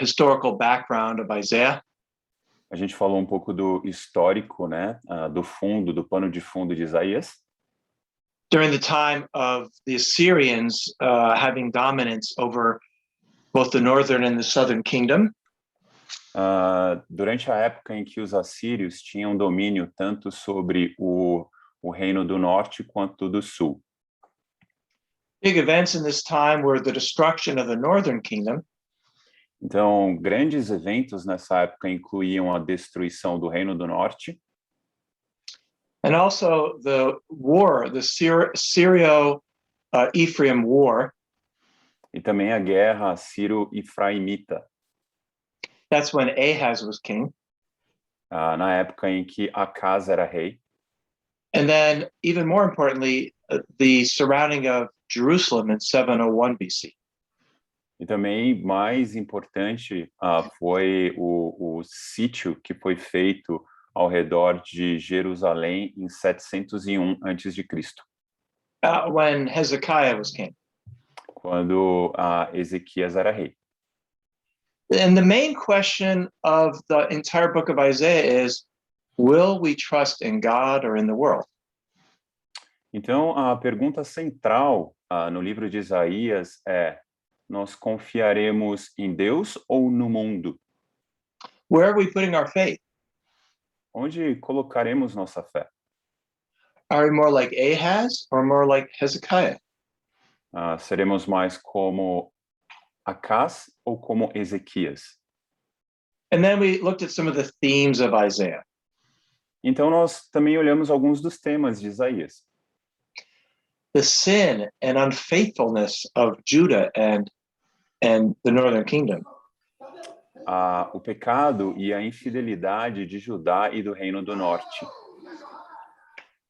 historical background of Isaiah. A gente falou um pouco do histórico, né, do pano de fundo de Isaías. During the time of the Assyrians having dominance over both the northern and the southern kingdom. Durante a época em que os assírios tinham domínio tanto sobre o reino do norte quanto do sul. Big events in this time were the destruction of the northern kingdom. Então, grandes eventos nessa época incluíam a destruição do reino do norte. And also the war, the Syrio-Ephraim War. E também a guerra sírio-efraimita. That's when Ahaz was king. Na época em que Acaz era rei. And then, even more importantly, the surrounding of Jerusalem in 701 BC. E também, mais importante, foi o sítio que foi feito ao redor de Jerusalém em 701 a.C. When Hezekiah was king. Quando Ezequias era rei. And the main question of the entire book of Isaiah is, will we trust in God or in the world? Então, a pergunta central no livro de Isaías é: nós confiaremos em Deus ou no mundo? Where are we putting our faith? Onde colocaremos nossa fé? Are we more like Ahaz or more like Hezekiah? Seremos mais como Acaz ou como Ezequias? And then we looked at some of the themes of Isaiah. Então nós também olhamos alguns dos temas de Isaías. The sin and unfaithfulness of Judah and the northern kingdom. O pecado e a infidelidade de Judá e do reino do norte.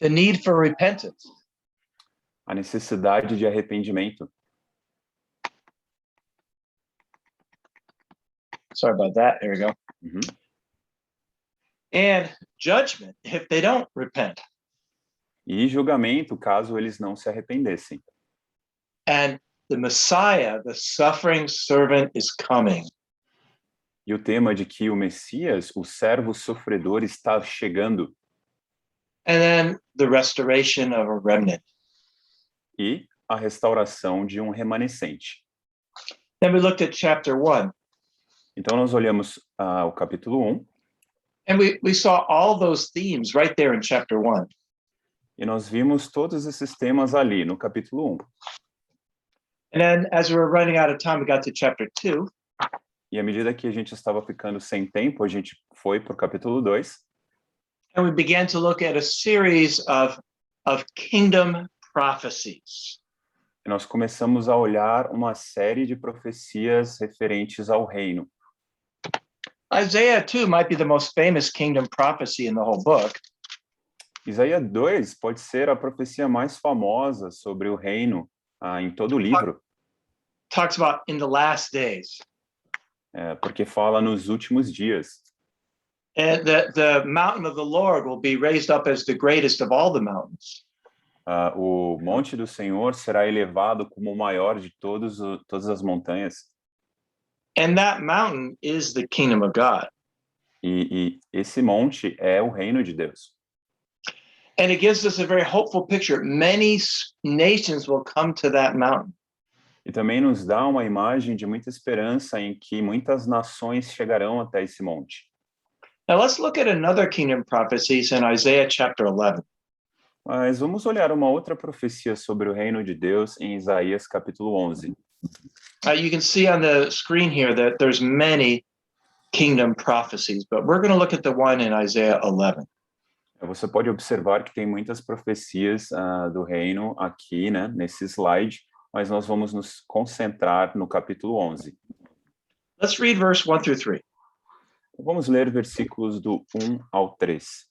The need for repentance. A necessidade de arrependimento. Sorry about that. There we go. Uhum. And judgment if they don't repent. E julgamento caso eles não se arrependessem. And the Messiah, the suffering servant, is coming. E o tema de que o Messias, o servo sofredor, está chegando. And then the restoration of a remnant. E a restauração de um remanescente. Then we looked at chapter 1. Então nós olhamos o capítulo 1. And we saw all those themes right there in chapter 1. E nós vimos todos esses temas ali no capítulo 1. And then as we were running out of time, we got to chapter 2. E à medida que a gente estava ficando sem tempo, a gente foi para o capítulo 2. And we began to look at a series of kingdom prophecies. E nós começamos a olhar uma série de profecias referentes ao reino. Isaiah 2 might be the most famous kingdom prophecy in the whole book. Isaías 2 pode ser a profecia mais famosa sobre o reino em todo o livro. Talks about in the last days. Porque fala nos últimos dias. And the mountain of the Lord will be raised up as the greatest of all the mountains. O monte do Senhor será elevado como o maior de todas as montanhas. And that mountain is the kingdom of God. E esse monte é o reino de Deus. And it gives us a very hopeful picture. Many nations will come to that mountain. E também nos dá uma imagem de muita esperança em que muitas nações chegarão até esse monte. Now let's look at another kingdom prophecy in Isaiah chapter 11. Mas vamos olhar uma outra profecia sobre o reino de Deus em Isaías capítulo 11. You can see on the screen here that there's many kingdom prophecies, but we're going to look at the one in Isaiah 11. Você pode observar que tem muitas profecias do reino aqui, né, nesse slide, mas nós vamos nos concentrar no capítulo 11. Let's read verse 1 through 3. Vamos ler versículos do 1 ao 3.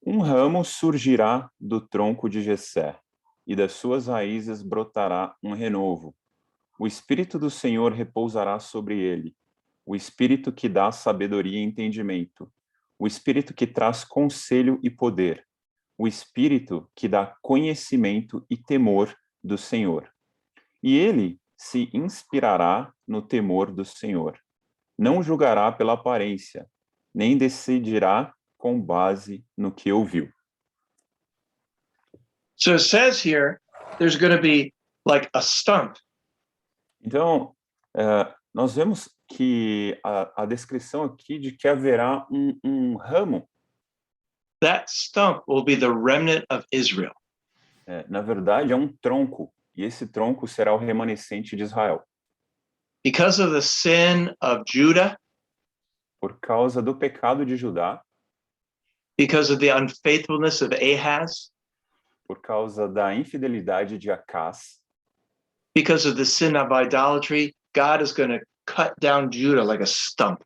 Um ramo surgirá do tronco de Jessé, e das suas raízes brotará um renovo. O Espírito do Senhor repousará sobre ele, o Espírito que dá sabedoria e entendimento, o Espírito que traz conselho e poder, o Espírito que dá conhecimento e temor do Senhor. E ele se inspirará no temor do Senhor. Não julgará pela aparência, nem decidirá com base no que ouviu. So it says here, there's going to be like a stump. Então, nós vemos que a descrição aqui de que haverá um ramo, That stump will be the remnant of Israel. na verdade é um tronco, e esse tronco será o remanescente de Israel. Because of the sin of Judah, Por causa do pecado de Judá, because of the unfaithfulness of Ahaz, por causa da infidelidade de Acás, because of the sin of idolatry, God is going to cut down Judah like a stump.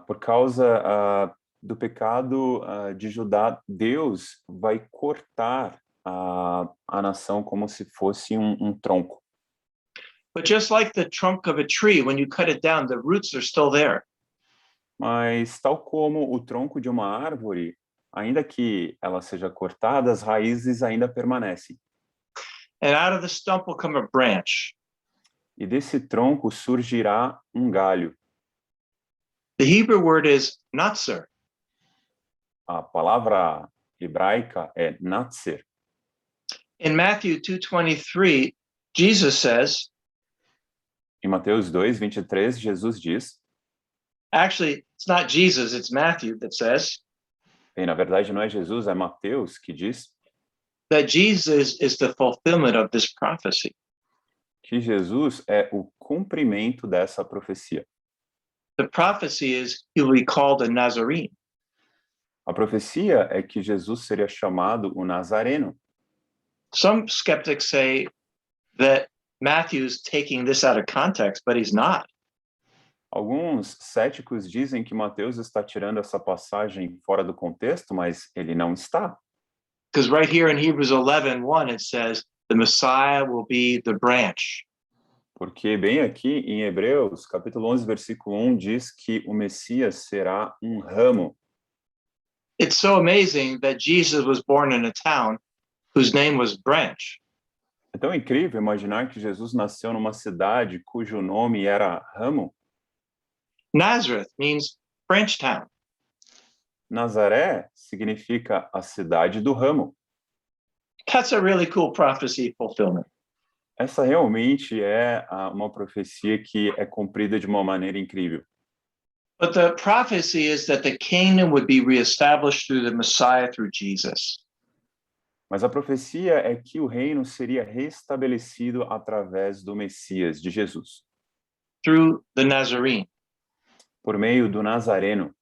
por causa do pecado de Judá, Deus vai cortar a nação como se fosse um tronco. But just like the trunk of a tree, when you cut it down, the roots are still there. Mas tal como o tronco de uma árvore, ainda que ela seja cortada, as raízes ainda permanecem. And out of the stump will come a branch. E desse tronco surgirá um galho. The Hebrew word is natzer. A palavra hebraica é natzer. In Matthew 2:23, Jesus says, Em Mateus 2:23, Jesus diz, actually, it's not Jesus, it's Matthew that says e na verdade não é Jesus, é Mateus que diz, that Jesus is the fulfillment of this prophecy. que Jesus é o cumprimento dessa profecia. The prophecy is he will be called a Nazarene. A profecia é que Jesus seria chamado o Nazareno. Some skeptics say that Matthew's taking this out of context, but he's not. Alguns céticos dizem que Mateus está tirando essa passagem fora do contexto, mas ele não está. Because right here in Hebrews 11:1, it says the Messiah will be the branch. Porque bem aqui em Hebreus, capítulo 11, versículo 1, diz que o Messias será um ramo. It's so amazing that Jesus was born in a town whose name was Branch. É tão incrível imaginar que Jesus nasceu numa cidade cujo nome era Ramo. Nazareth means branch town. Nazaré significa a cidade do ramo. That's a really cool prophecy fulfillment. Essa realmente é uma profecia que é cumprida de uma maneira incrível. But the prophecy is that the kingdom would be reestablished through the Messiah, through Jesus. Mas a profecia é que o reino seria restabelecido através do Messias, de Jesus, Through the Nazarene. por meio do Nazareno.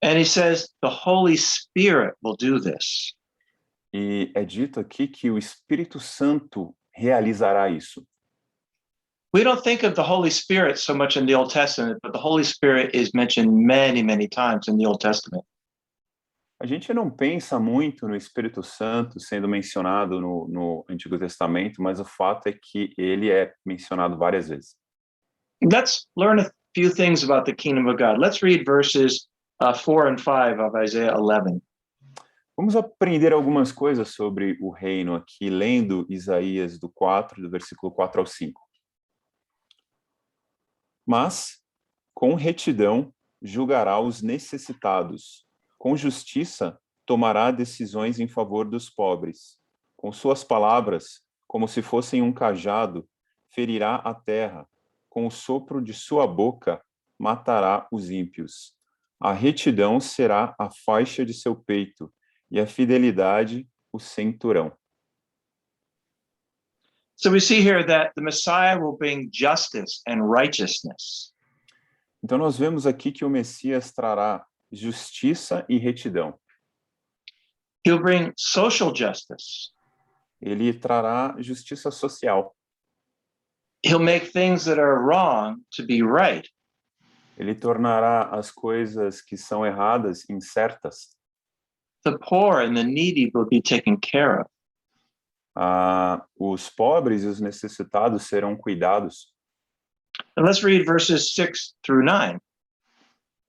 And he says the Holy Spirit will do this. E é dito aqui que o Espírito Santo realizará isso. We don't think of the Holy Spirit so much in the Old Testament, but the Holy Spirit is mentioned many, many times in the Old Testament. A gente não pensa muito no Espírito Santo sendo mencionado no Antigo Testamento, mas o fato é que ele é mencionado várias vezes. Let's learn a few things about the kingdom of God. Let's read verses 4 and 5 of Isaiah 11. Vamos aprender algumas coisas sobre o reino aqui, lendo Isaías do versículo 4 ao 5. Mas, com retidão, julgará os necessitados. Com justiça, tomará decisões em favor dos pobres. Com suas palavras, como se fossem um cajado, ferirá a terra. Com o sopro de sua boca, matará os ímpios. A retidão será a faixa de seu peito, e a fidelidade o cinturão. So we see here that the Messiah will bring justice and righteousness. Então nós vemos aqui que o Messias trará justiça e retidão. He'll bring social justice. Ele trará justiça social. He'll make things that are wrong to be right. Ele tornará as coisas que são erradas em certas. The poor and the needy will be taken care of. Os pobres e os necessitados serão cuidados. And let's read verses 6 through 9.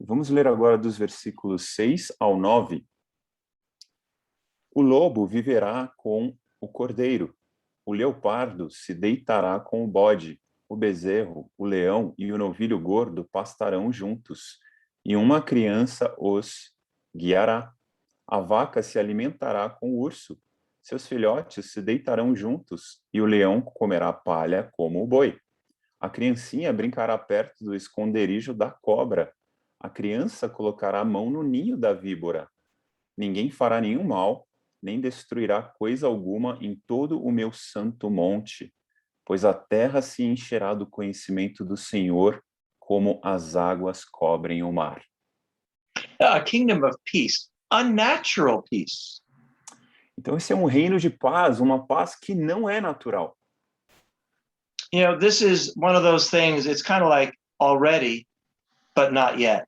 Vamos ler agora dos versículos 6 ao 9. O lobo viverá com o cordeiro, o leopardo se deitará com o bode, o bezerro, o leão e o novilho gordo pastarão juntos, e uma criança os guiará. A vaca se alimentará com o urso, seus filhotes se deitarão juntos, e o leão comerá palha como o boi. A criancinha brincará perto do esconderijo da cobra. A criança colocará a mão no ninho da víbora. Ninguém fará nenhum mal, nem destruirá coisa alguma em todo o meu santo monte, pois a terra se encherá do conhecimento do Senhor, como as águas cobrem o mar. A kingdom of peace, unnatural peace. Então esse é um reino de paz, uma paz que não é natural. You know, this is one of those things, it's kind of like already, but not yet.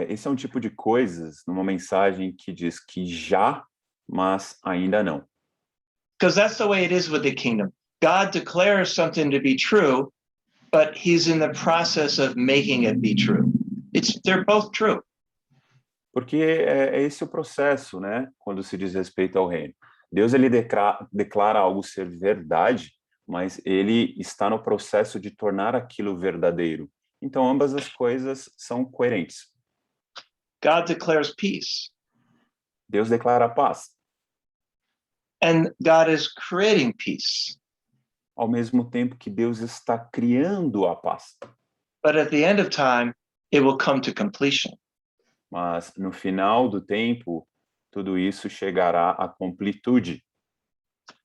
Esse é um tipo de coisas numa mensagem que diz que já, mas ainda não. Because that's the way it is with the kingdom. God declares something to be true, but he's in the process of making it be true. They're both true. Porque é esse o processo, né? Quando se diz respeito ao reino. Deus, ele declara algo ser verdade, mas ele está no processo de tornar aquilo verdadeiro. Então, ambas as coisas são coerentes. God declares peace. Deus declara paz. And God is creating peace. Ao mesmo tempo que Deus está criando a paz. But at the end of time, it will come to completion. Mas no final do tempo, tudo isso chegará à completude.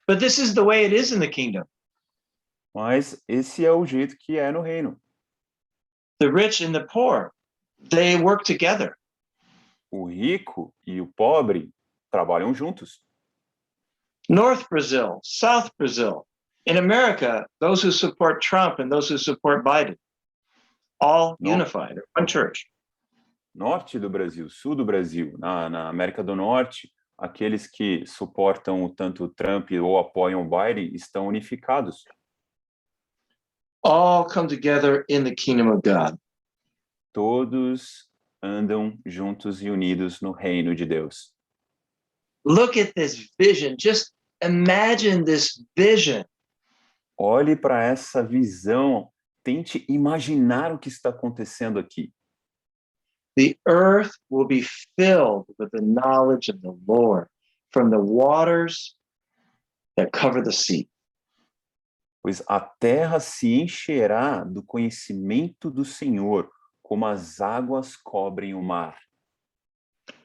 But this is the way it is in the kingdom. Mas esse é o jeito que é no reino. The rich and the poor, they work together. O rico e o pobre trabalham juntos. North Brazil, South Brazil. In America, those who support Trump and those who support Biden, all unified, one church. Norte do Brasil, sul do Brasil, na América do Norte, aqueles que suportam tanto o Trump ou apoiam o Biden estão unificados. All come together in the kingdom of God. Todos andam juntos e unidos no reino de Deus. Look at this vision. Just imagine this vision. Olhe para essa visão. Tente imaginar o que está acontecendo aqui. The earth will be filled with the knowledge of the Lord from the waters that cover the sea. Pois a terra se encherá do conhecimento do Senhor, como as águas cobrem o mar.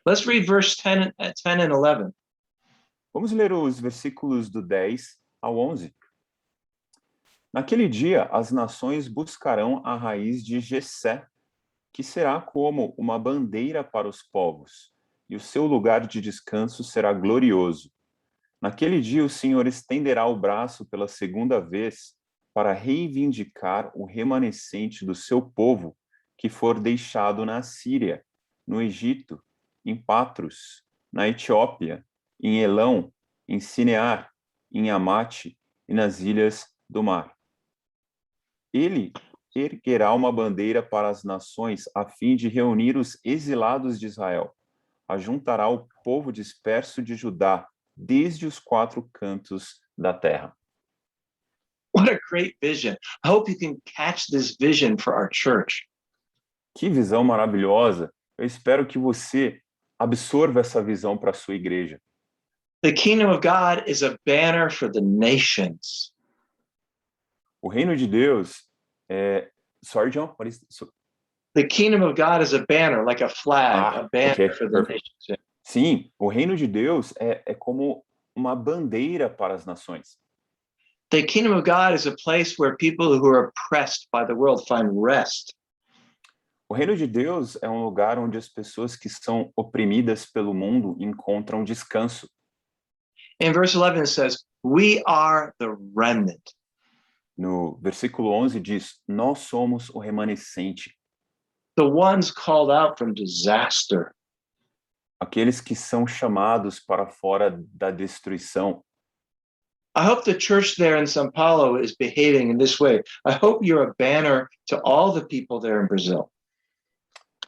Let's read verse 10 and 11. Vamos ler os versículos do 10 ao 11. Naquele dia, as nações buscarão a raiz de Jessé, que será como uma bandeira para os povos, e o seu lugar de descanso será glorioso. Naquele dia, o Senhor estenderá o braço pela segunda vez para reivindicar o remanescente do seu povo que for deixado na Síria, no Egito, em Patros, na Etiópia, em Elão, em Sinear, em Amate e nas ilhas do mar. Ele erguerá uma bandeira para as nações a fim de reunir os exilados de Israel. Ajuntará o povo disperso de Judá desde os 4 cantos da terra. What a great vision. I hope you can catch this vision for our church. Que visão maravilhosa. Eu espero que você absorva essa visão para a sua igreja. The kingdom of God is a banner for the nations. O reino de Deus Sorry, John, what is The kingdom of God is a banner, like a flag, a banner okay, for the perfect. nations. Sim, o reino de Deus é como uma bandeira para as nações. The kingdom of God is a place where people who are oppressed by the world find rest. O reino de Deus é um lugar onde as pessoas que são oprimidas pelo mundo encontram descanso. In verse 11 it says, we are the remnant. No versículo 11 diz, nós somos o remanescente. The ones called out from disaster. Aqueles que são chamados para fora da destruição. I hope the church there in São Paulo is behaving in this way. I hope you're a banner to all the people there in Brazil.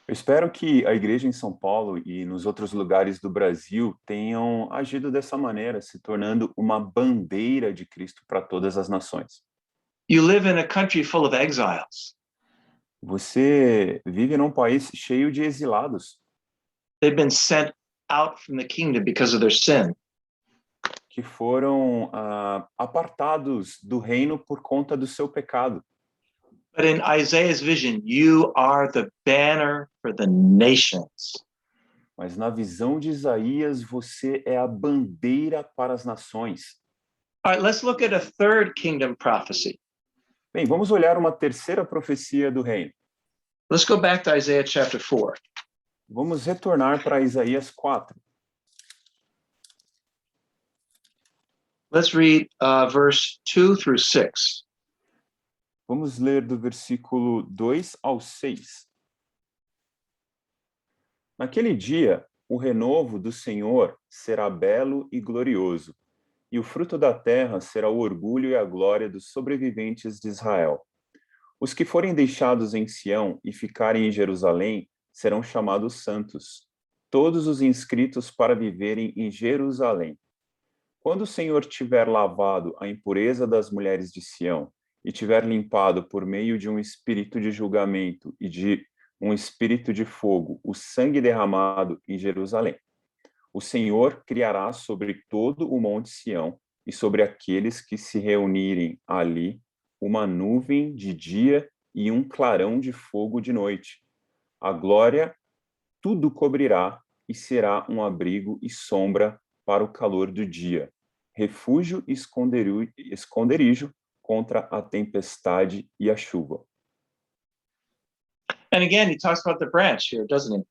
Eu espero que a igreja em São Paulo e nos outros lugares do Brasil tenham agido dessa maneira, se tornando uma bandeira de Cristo para todas as nações. You live in a country full of exiles. Você vive num país cheio de exilados They've been sent out from the kingdom because of their sin. que foram apartados do reino por conta do seu pecado. But in Isaiah's vision, you are the banner for the nations. Mas na visão de Isaías, você é a bandeira para as nações. All right, let's look at a third kingdom prophecy. Bem, vamos olhar uma terceira profecia do reino. Let's go back to Isaiah chapter 4. Vamos retornar para Isaías 4. Let's read verse 2 through 6. Vamos ler do versículo 2 ao 6. Naquele dia, o renovo do Senhor será belo e glorioso, e o fruto da terra será o orgulho e a glória dos sobreviventes de Israel. Os que forem deixados em Sião e ficarem em Jerusalém serão chamados santos, todos os inscritos para viverem em Jerusalém. Quando o Senhor tiver lavado a impureza das mulheres de Sião e tiver limpado por meio de um espírito de julgamento e de um espírito de fogo o sangue derramado em Jerusalém, o Senhor criará sobre todo o monte Sião e sobre aqueles que se reunirem ali uma nuvem de dia e um clarão de fogo de noite. A glória tudo cobrirá e será um abrigo e sombra para o calor do dia, refúgio e esconderijo contra a tempestade e a chuva. And again, he talks about the branch here, doesn't he?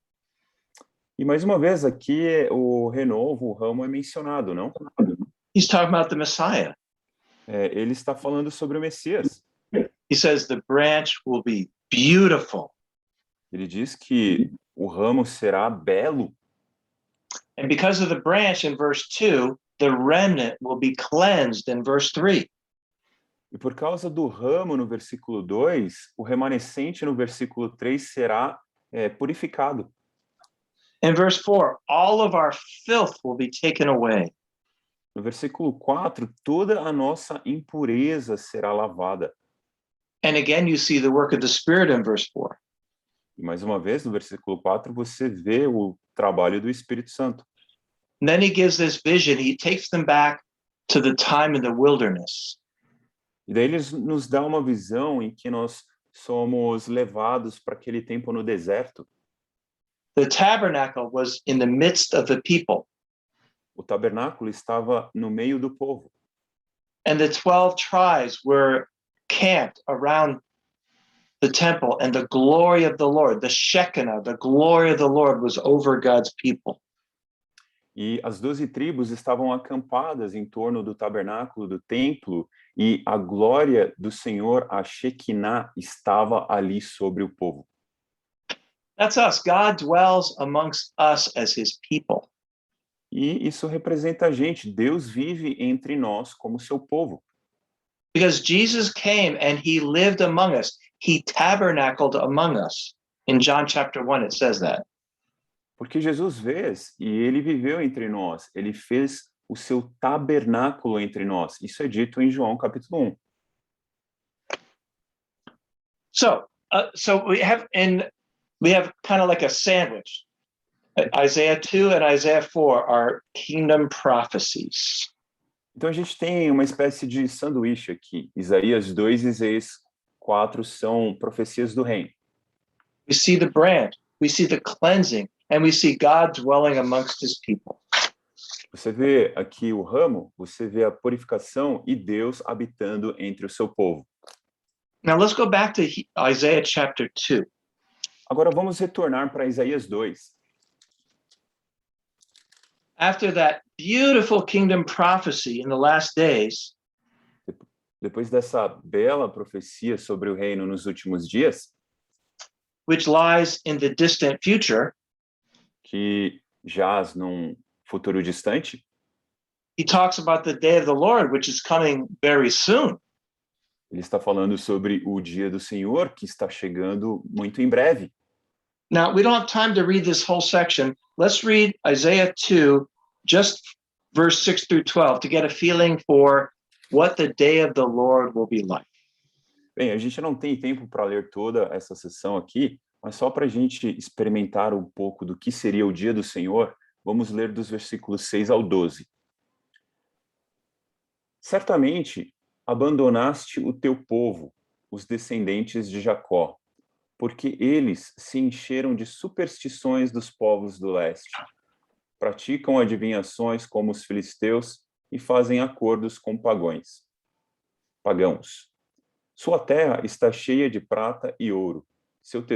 E mais uma vez aqui o renovo, o ramo é mencionado, não? He's talking about the Messiah. Ele está falando sobre o Messias. He says the branch will be beautiful. Ele diz que o ramo será belo. And because of the branch in verse 2, the remnant will be cleansed in verse 3. E por causa do ramo no versículo 2, o remanescente no versículo 3 será purificado. In verse 4, all of our filth will be taken away. No versículo 4, toda a nossa impureza será lavada. And again, you see the work of the Spirit in verse 4. E mais uma vez, no versículo 4, você vê o trabalho do Espírito Santo. And then he gives this vision. He takes them back to the time in the wilderness. E daí ele nos dá uma visão em que nós somos levados para aquele tempo no deserto. The tabernacle was in the midst of the people. O tabernáculo estava no meio do povo. And the 12 tribes were camped around the temple, and the glory of the Lord, the Shekinah, the glory of the Lord was over God's people. E as 12 tribos estavam acampadas em torno do tabernáculo, do templo, e a glória do Senhor, a Shekinah, estava ali sobre o povo. That's us. God dwells amongst us as his people. E isso representa a gente. Deus vive entre nós como seu povo. Because Jesus came and he lived among us. He tabernacled among us. In John chapter 1, it says that. Porque Jesus veio e ele viveu entre nós. Ele fez o seu tabernáculo entre nós. Isso é dito em João capítulo 1. So we have kind of like a sandwich. Isaiah 2 and Isaiah 4 are kingdom prophecies. Então a gente tem uma espécie de sanduíche aqui. Isaías 2 e Isaías 4 são profecias do reino. We see the branch, we see the cleansing, and we see God dwelling amongst his people. Você vê aqui o ramo, você vê a purificação e Deus habitando entre o seu povo. Now let's go back to Isaiah chapter 2. Agora vamos retornar para Isaías 2. After that beautiful kingdom prophecy in the last days, Depois dessa bela profecia sobre o reino nos últimos dias, which lies in the distant future, que jaz num futuro distante, he talks about the day of the Lord, which is coming very soon. ele está falando sobre o dia do Senhor, que está chegando muito em breve. Now, we don't have time to read this whole section. Let's read Isaiah 2, just verse 6 through 12, to get a feeling for what the day of the Lord will be like. Bem, a gente não tem tempo para ler toda essa sessão aqui, mas só para a gente experimentar um pouco do que seria o dia do Senhor, vamos ler dos versículos 6 ao 12. Certamente abandonaste o teu povo, os descendentes de Jacó, porque eles se encheram de superstições dos povos do leste. Praticam adivinhações como os filisteus e fazem acordos com pagãos. Sua terra está cheia de prata e ouro. Seus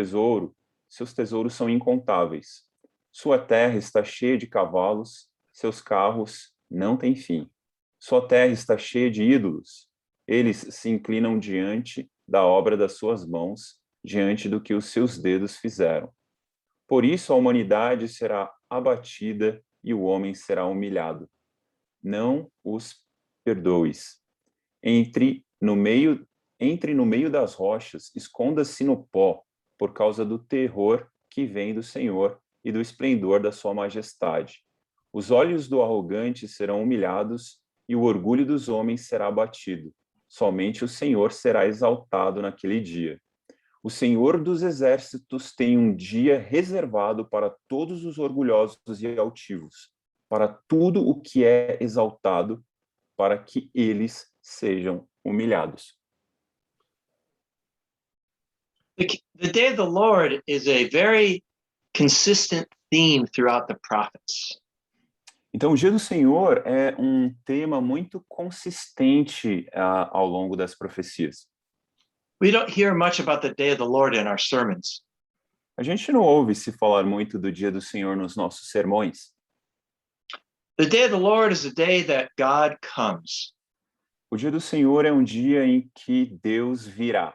tesouros são incontáveis. Sua terra está cheia de cavalos, seus carros não têm fim. Sua terra está cheia de ídolos. Eles se inclinam diante da obra das suas mãos, diante do que os seus dedos fizeram. Por isso a humanidade será abatida e o homem será humilhado. Não os perdoes. Entre no meio das rochas, esconda-se no pó, por causa do terror que vem do Senhor e do esplendor da sua majestade. Os olhos do arrogante serão humilhados e o orgulho dos homens será abatido. Somente o Senhor será exaltado naquele dia. O Senhor dos exércitos tem um dia reservado para todos os orgulhosos e altivos, para tudo o que é exaltado, para que eles sejam humilhados. The day of the Lord is a very consistent theme throughout the prophets. Então, o dia do Senhor é um tema muito consistente ao longo das profecias. We don't hear much about the day of the Lord in our sermons. A gente não ouve se falar muito do dia do Senhor nos nossos sermões. The day of the Lord is the day that God comes. O dia do Senhor é um dia em que Deus virá.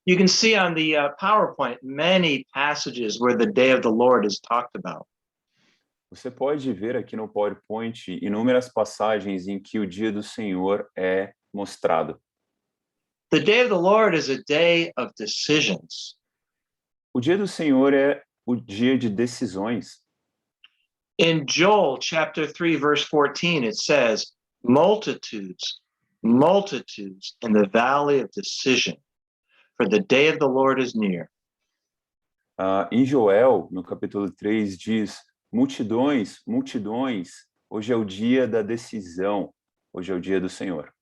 You can see on the PowerPoint many passages where the day of the Lord is talked about. Você pode ver aqui no PowerPoint inúmeras passagens em que o dia do Senhor é mostrado. The day of the Lord is a day of decisions. O dia do Senhor é o dia de decisões. In Joel chapter 3 verse 14 it says, multitudes in the valley of decision, for the day of the Lord is near. Em Joel, no capítulo 3, diz, multidões, hoje é o dia da decisão, hoje é o dia do Senhor.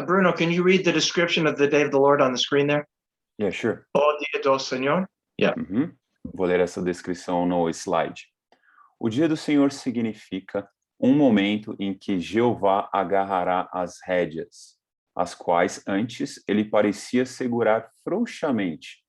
Bruno, can you read the description of the day of the Lord on the screen there? Yeah, sure. O dia do Senhor? Yeah. Uhum. Vou ler essa descrição no slide. O dia do Senhor significa um momento em que Jeová agarrará as rédeas, as quais antes ele parecia segurar frouxamente.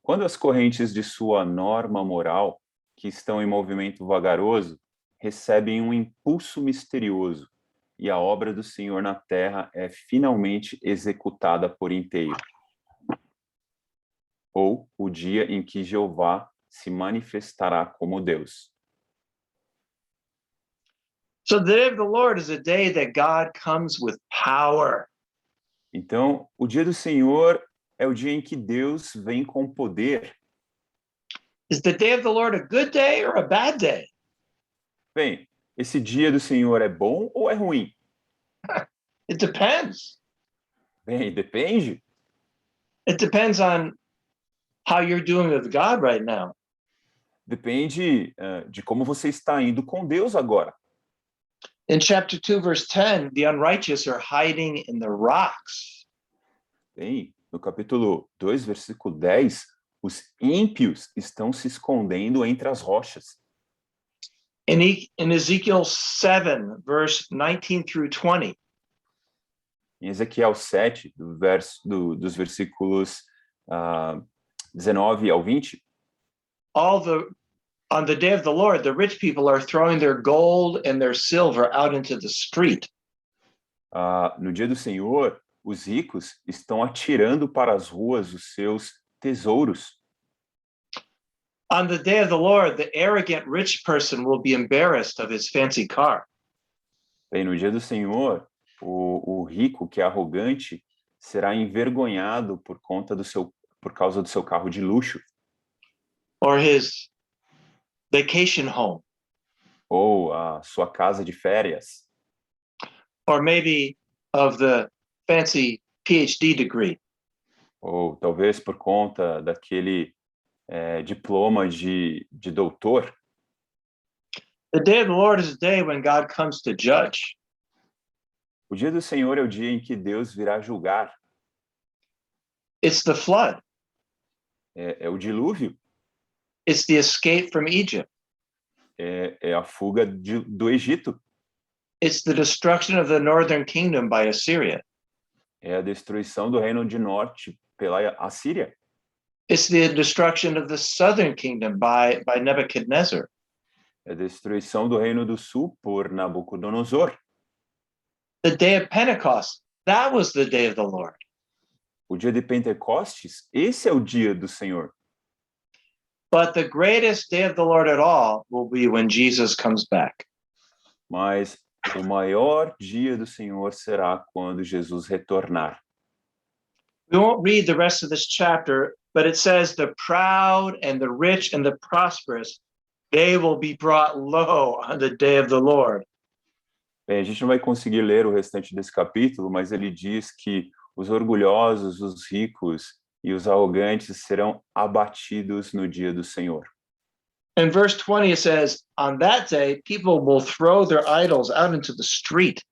Quando as correntes de sua norma moral, que estão em movimento vagaroso, recebem um impulso misterioso, e a obra do Senhor na terra é finalmente executada por inteiro. Ou o dia em que Jeová se manifestará como Deus. So the day of the Lord is a day that God comes with power. Então, o dia do Senhor é o dia em que Deus vem com poder. Is the day of the Lord a good day or a bad day? Bem, esse dia do Senhor é bom ou é ruim? It depends. Bem, depende. It depends on how you're doing with God right now. Depende de como você está indo com Deus agora. In chapter 2, verse 10, the unrighteous are hiding in the rocks. Bem, no capítulo 2, versículo 10, os ímpios estão se escondendo entre as rochas. In Ezekiel 7, verse 19 through 20, Em Ezequiel 7, dos versículos 19 ao 20, on the day of the Lord, the rich people are throwing their gold and their silver out into the street. No dia do Senhor, os ricos estão atirando para as ruas os seus tesouros. On the day of the Lord, the arrogant rich person will be embarrassed of his fancy car. Bem, no dia do Senhor, o rico que é arrogante será envergonhado por causa do seu carro de luxo. or his vacation home, ou a sua casa de férias, or maybe of the fancy PhD degree. ou talvez por conta daquele diploma de doutor. The day of the Lord is a day when God comes to judge. O dia do Senhor é o dia em que Deus virá julgar. It's the flood. É o dilúvio, It's the escape from Egypt. é a fuga do Egito, It's the destruction of the northern kingdom by Assyria. é a destruição do reino de norte pela Assíria, It's the destruction of the southern kingdom by Nebuchadnezzar. é a destruição do reino do sul por Nabucodonosor. The day of Pentecost, that was the day of the Lord. O dia de Pentecostes, esse é o dia do Senhor. But the greatest day of the Lord at all will be when Jesus comes back. Mas o maior dia do Senhor será quando Jesus retornar. We won't read the rest of this chapter, but it says the proud and the rich and the prosperous, they will be brought low on the day of the Lord. Bem, a gente não vai conseguir ler o restante desse capítulo, mas ele diz que os orgulhosos, os ricos e os arrogantes serão abatidos no dia do Senhor. In verse 20, it says, on that day, people will throw their idols out into the street.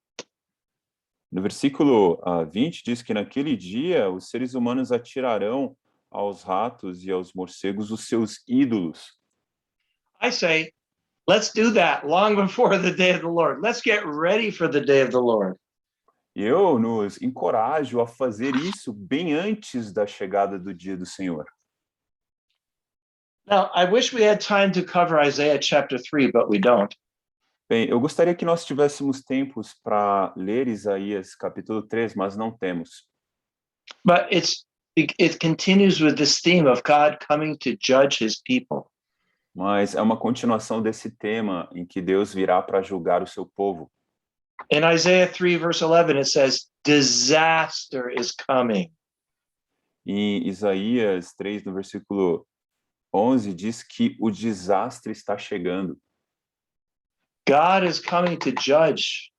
No versículo 20 diz que naquele dia os seres humanos atirarão aos ratos e aos morcegos os seus ídolos. I say, let's do that long before the day of the Lord. Let's get ready for the day of the Lord. E eu nos encorajo a fazer isso bem antes da chegada do dia do Senhor. Now, I wish we had time to cover Isaiah chapter 3, but we don't. Bem, eu gostaria que nós tivéssemos tempos para ler Isaías capítulo 3, mas não temos. But it continues with this theme of God coming to judge his people. Mas é uma continuação desse tema em que Deus virá para julgar o seu povo. In Isaiah 3, verse 11, it says, disaster is coming. Em Isaías 3, no versículo 11, diz que o desastre está chegando. God is coming to judge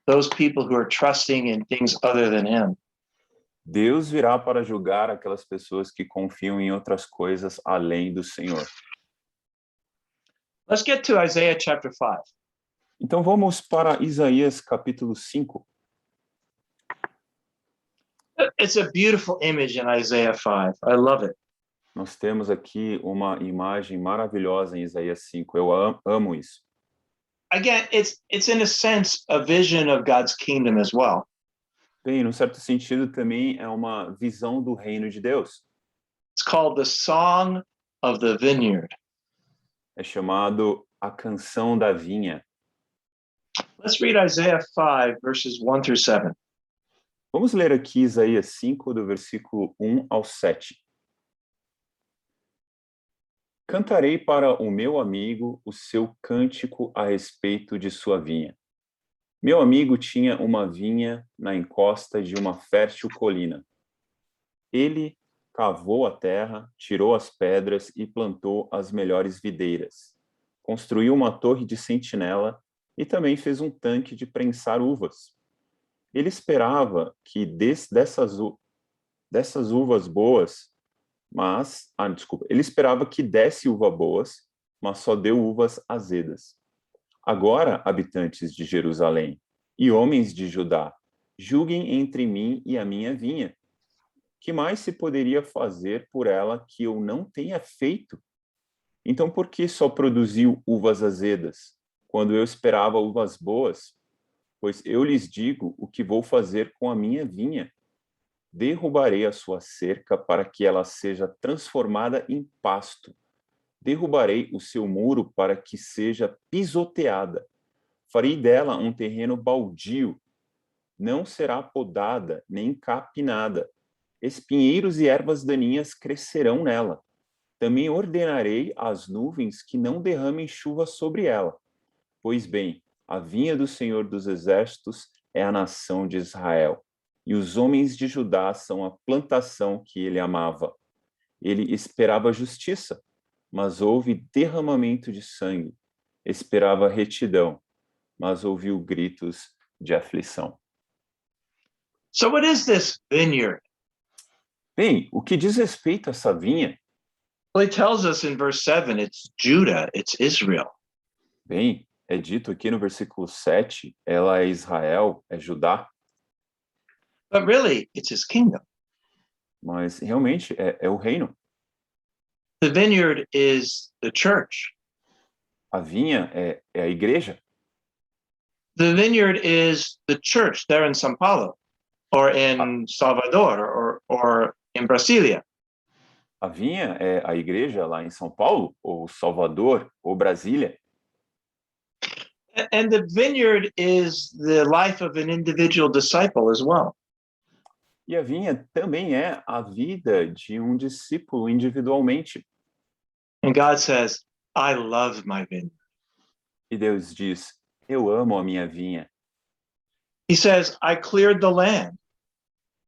those people who are trusting in things other than him. Deus virá para julgar aquelas pessoas que confiam em outras coisas além do Senhor. Let's get to Isaiah chapter 5. Então vamos para Isaías capítulo 5. It's a beautiful image in Isaiah 5. I love it. Nós temos aqui uma imagem maravilhosa em Isaías 5. Eu amo isso. Again, it's in a sense a vision of God's kingdom as well. Bem, num certo sentido também é uma visão do reino de Deus. It's called the Song of the Vineyard. É chamado a canção da vinha. Let's read Isaiah 5, verses 1 through 7. Vamos ler aqui Isaías 5, do versículo 1 ao 7. Cantarei para o meu amigo o seu cântico a respeito de sua vinha. Meu amigo tinha uma vinha na encosta de uma fértil colina. Ele cavou a terra, tirou as pedras e plantou as melhores videiras. Construiu uma torre de sentinela e também fez um tanque de prensar uvas. Ele esperava que dessas uvas boas, ele esperava que desse uva boas, mas só deu uvas azedas. Agora, habitantes de Jerusalém e homens de Judá, julguem entre mim e a minha vinha. Que mais se poderia fazer por ela que eu não tenha feito? Então, por que só produziu uvas azedas, quando eu esperava uvas boas? Pois eu lhes digo o que vou fazer com a minha vinha. Derrubarei a sua cerca para que ela seja transformada em pasto. Derrubarei o seu muro para que seja pisoteada. Farei dela um terreno baldio. Não será podada nem capinada. Espinheiros e ervas daninhas crescerão nela. Também ordenarei às nuvens que não derramem chuva sobre ela. Pois bem, a vinha do Senhor dos Exércitos é a nação de Israel, e os homens de Judá são a plantação que ele amava. Ele esperava justiça, mas houve derramamento de sangue. Esperava retidão, mas ouviu gritos de aflição. So, what is this vineyard? Bem, o que diz respeito a essa vinha? Well, he tells us in verse 7 it's Judah, it's Israel. Bem, é dito aqui no versículo 7, ela é Israel, é Judá, But really, it's his kingdom. mas realmente é o reino. The vineyard is the church. A vinha é a igreja. The vineyard is the church there in São Paulo or in Salvador or in Brasilia. A vinha é a igreja lá em São Paulo, ou Salvador, ou Brasília. And the vineyard is the life of an individual disciple as well. E a vinha também é a vida de um discípulo individualmente. And God says, I love my vineyard. E Deus diz, eu amo a minha vinha. He says, I cleared the land.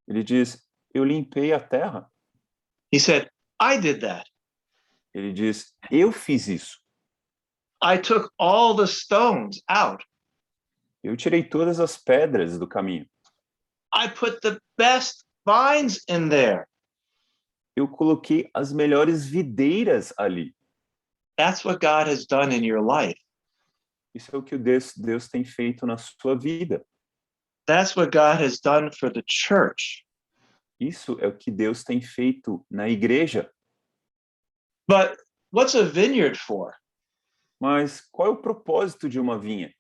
Ele diz, eu limpei a terra. He said, I did that. Ele diz, eu fiz isso. I took all the stones out. Eu tirei todas as pedras do caminho. I put the best vines in there. Eu coloquei as melhores videiras ali. That's what God has done in your life. Isso é o que Deus tem feito na sua vida. That's what God has done for the church. Isso é o que Deus tem feito na igreja. But what's a vineyard for? Mas qual é o propósito de uma vinha?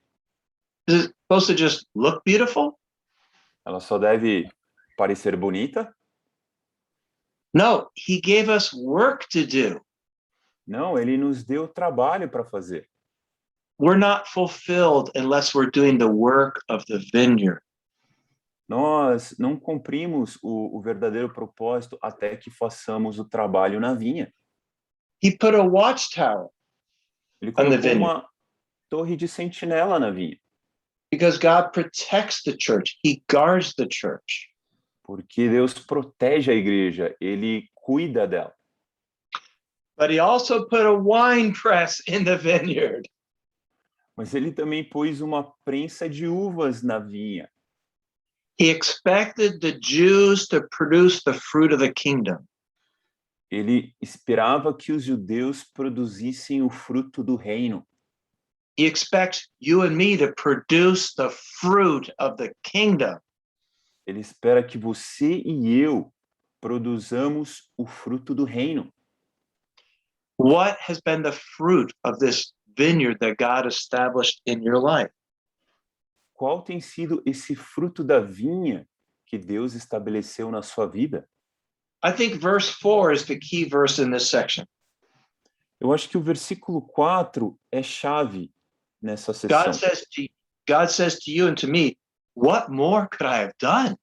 Is it supposed to just look beautiful? Ela só deve parecer bonita? No, he gave us work to do. Não, ele nos deu trabalho para fazer. We're not fulfilled unless we're doing the work of the vineyard. Nós não cumprimos o verdadeiro propósito até que façamos o trabalho na vinha. He put a watchtower Ele on the colocou vineyard uma torre de sentinela na vinha, because God protects the church. He guards the church. porque Deus protege a igreja, ele cuida dela. But he also put a wine press in the vineyard. Mas ele também pôs uma prensa de uvas na vinha. He expected the Jews to produce the fruit of the kingdom. Ele esperava que os judeus produzissem o fruto do reino. He expects you and me to produce the fruit of the kingdom. Ele espera que você e eu produzamos o fruto do reino. What has been the fruit of this vineyard that God established in your life? Qual tem sido esse fruto da vinha que Deus estabeleceu na sua vida? I think verse 4 is the key verse in this section. Eu acho que o versículo 4 é chave nessa sessão. God says to you and to me, what more could I have done?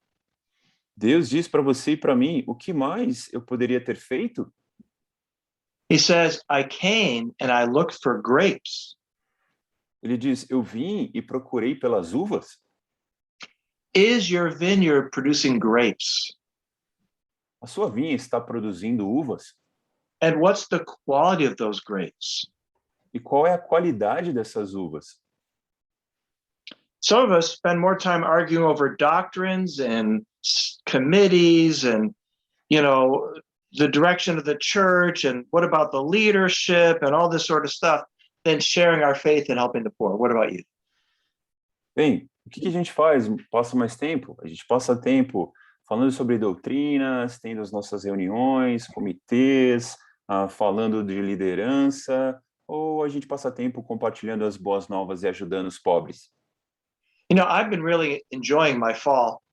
Deus diz para você e para mim, o que mais eu poderia ter feito? He says, I came and I looked for grapes. Ele diz, eu vim e procurei pelas uvas. Is your vineyard producing grapes? A sua vinha está produzindo uvas? And what's the quality of those grapes? E qual é a qualidade dessas uvas? Some of us spend more time arguing over doctrines and committees and, the direction of the church and what about the leadership and all this sort of stuff than sharing our faith and helping the poor. What about you? Bem, o que a gente faz? Passa mais tempo? A gente passa tempo falando sobre doutrinas, tendo as nossas reuniões, comitês, falando de liderança, ou a gente passa tempo compartilhando as boas novas e ajudando os pobres? I've been really enjoying my fall.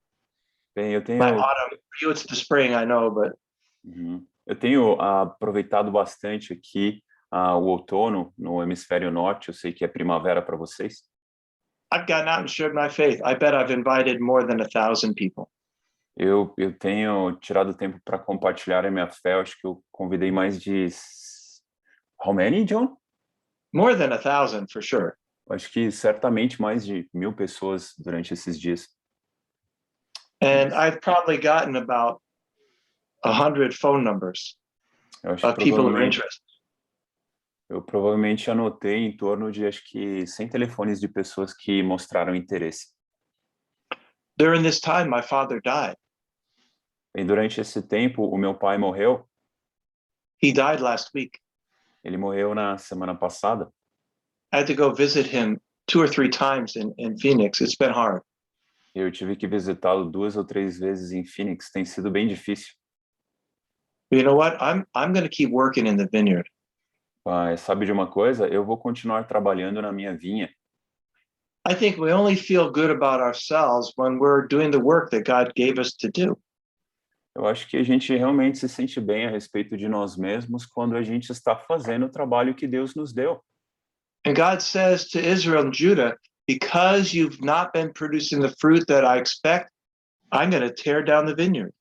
Bem, eu tenho... My autumn. For you, it's the spring, I know, but... Eu tenho aproveitado bastante aqui o outono no hemisfério norte. Eu sei que é primavera para vocês. I've gotten out and shared my faith. I bet I've invited more than 1,000 people. Eu tenho tirado tempo para compartilhar a minha fé. Eu acho que eu convidei mais de... How many, John? More than 1,000, for sure. Eu acho que certamente mais de 1.000 pessoas durante esses dias. And I've probably gotten about 100 phone numbers Eu acho of people who are interested. Eu provavelmente anotei em torno de, acho que, 100 telefones de pessoas que mostraram interesse. During this time, my father died. E durante esse tempo, o meu pai morreu. He died last week. Ele morreu na semana passada. I had to go visit him 2 or 3 times in Phoenix. It's been hard. Eu tive que visitá-lo 2 ou 3 vezes em Phoenix. Tem sido bem difícil. But you know what? I'm going to keep working in the vineyard. Mas sabe de uma coisa? Eu vou continuar trabalhando na minha vinha. I think we only feel good about ourselves when we're doing the work that God gave us to do. Eu acho que a gente realmente se sente bem a respeito de nós mesmos quando a gente está fazendo o trabalho que Deus nos deu. And God says to Israel and Judah, because you've not been producing the fruit that I expect, I'm going to tear down the vineyard.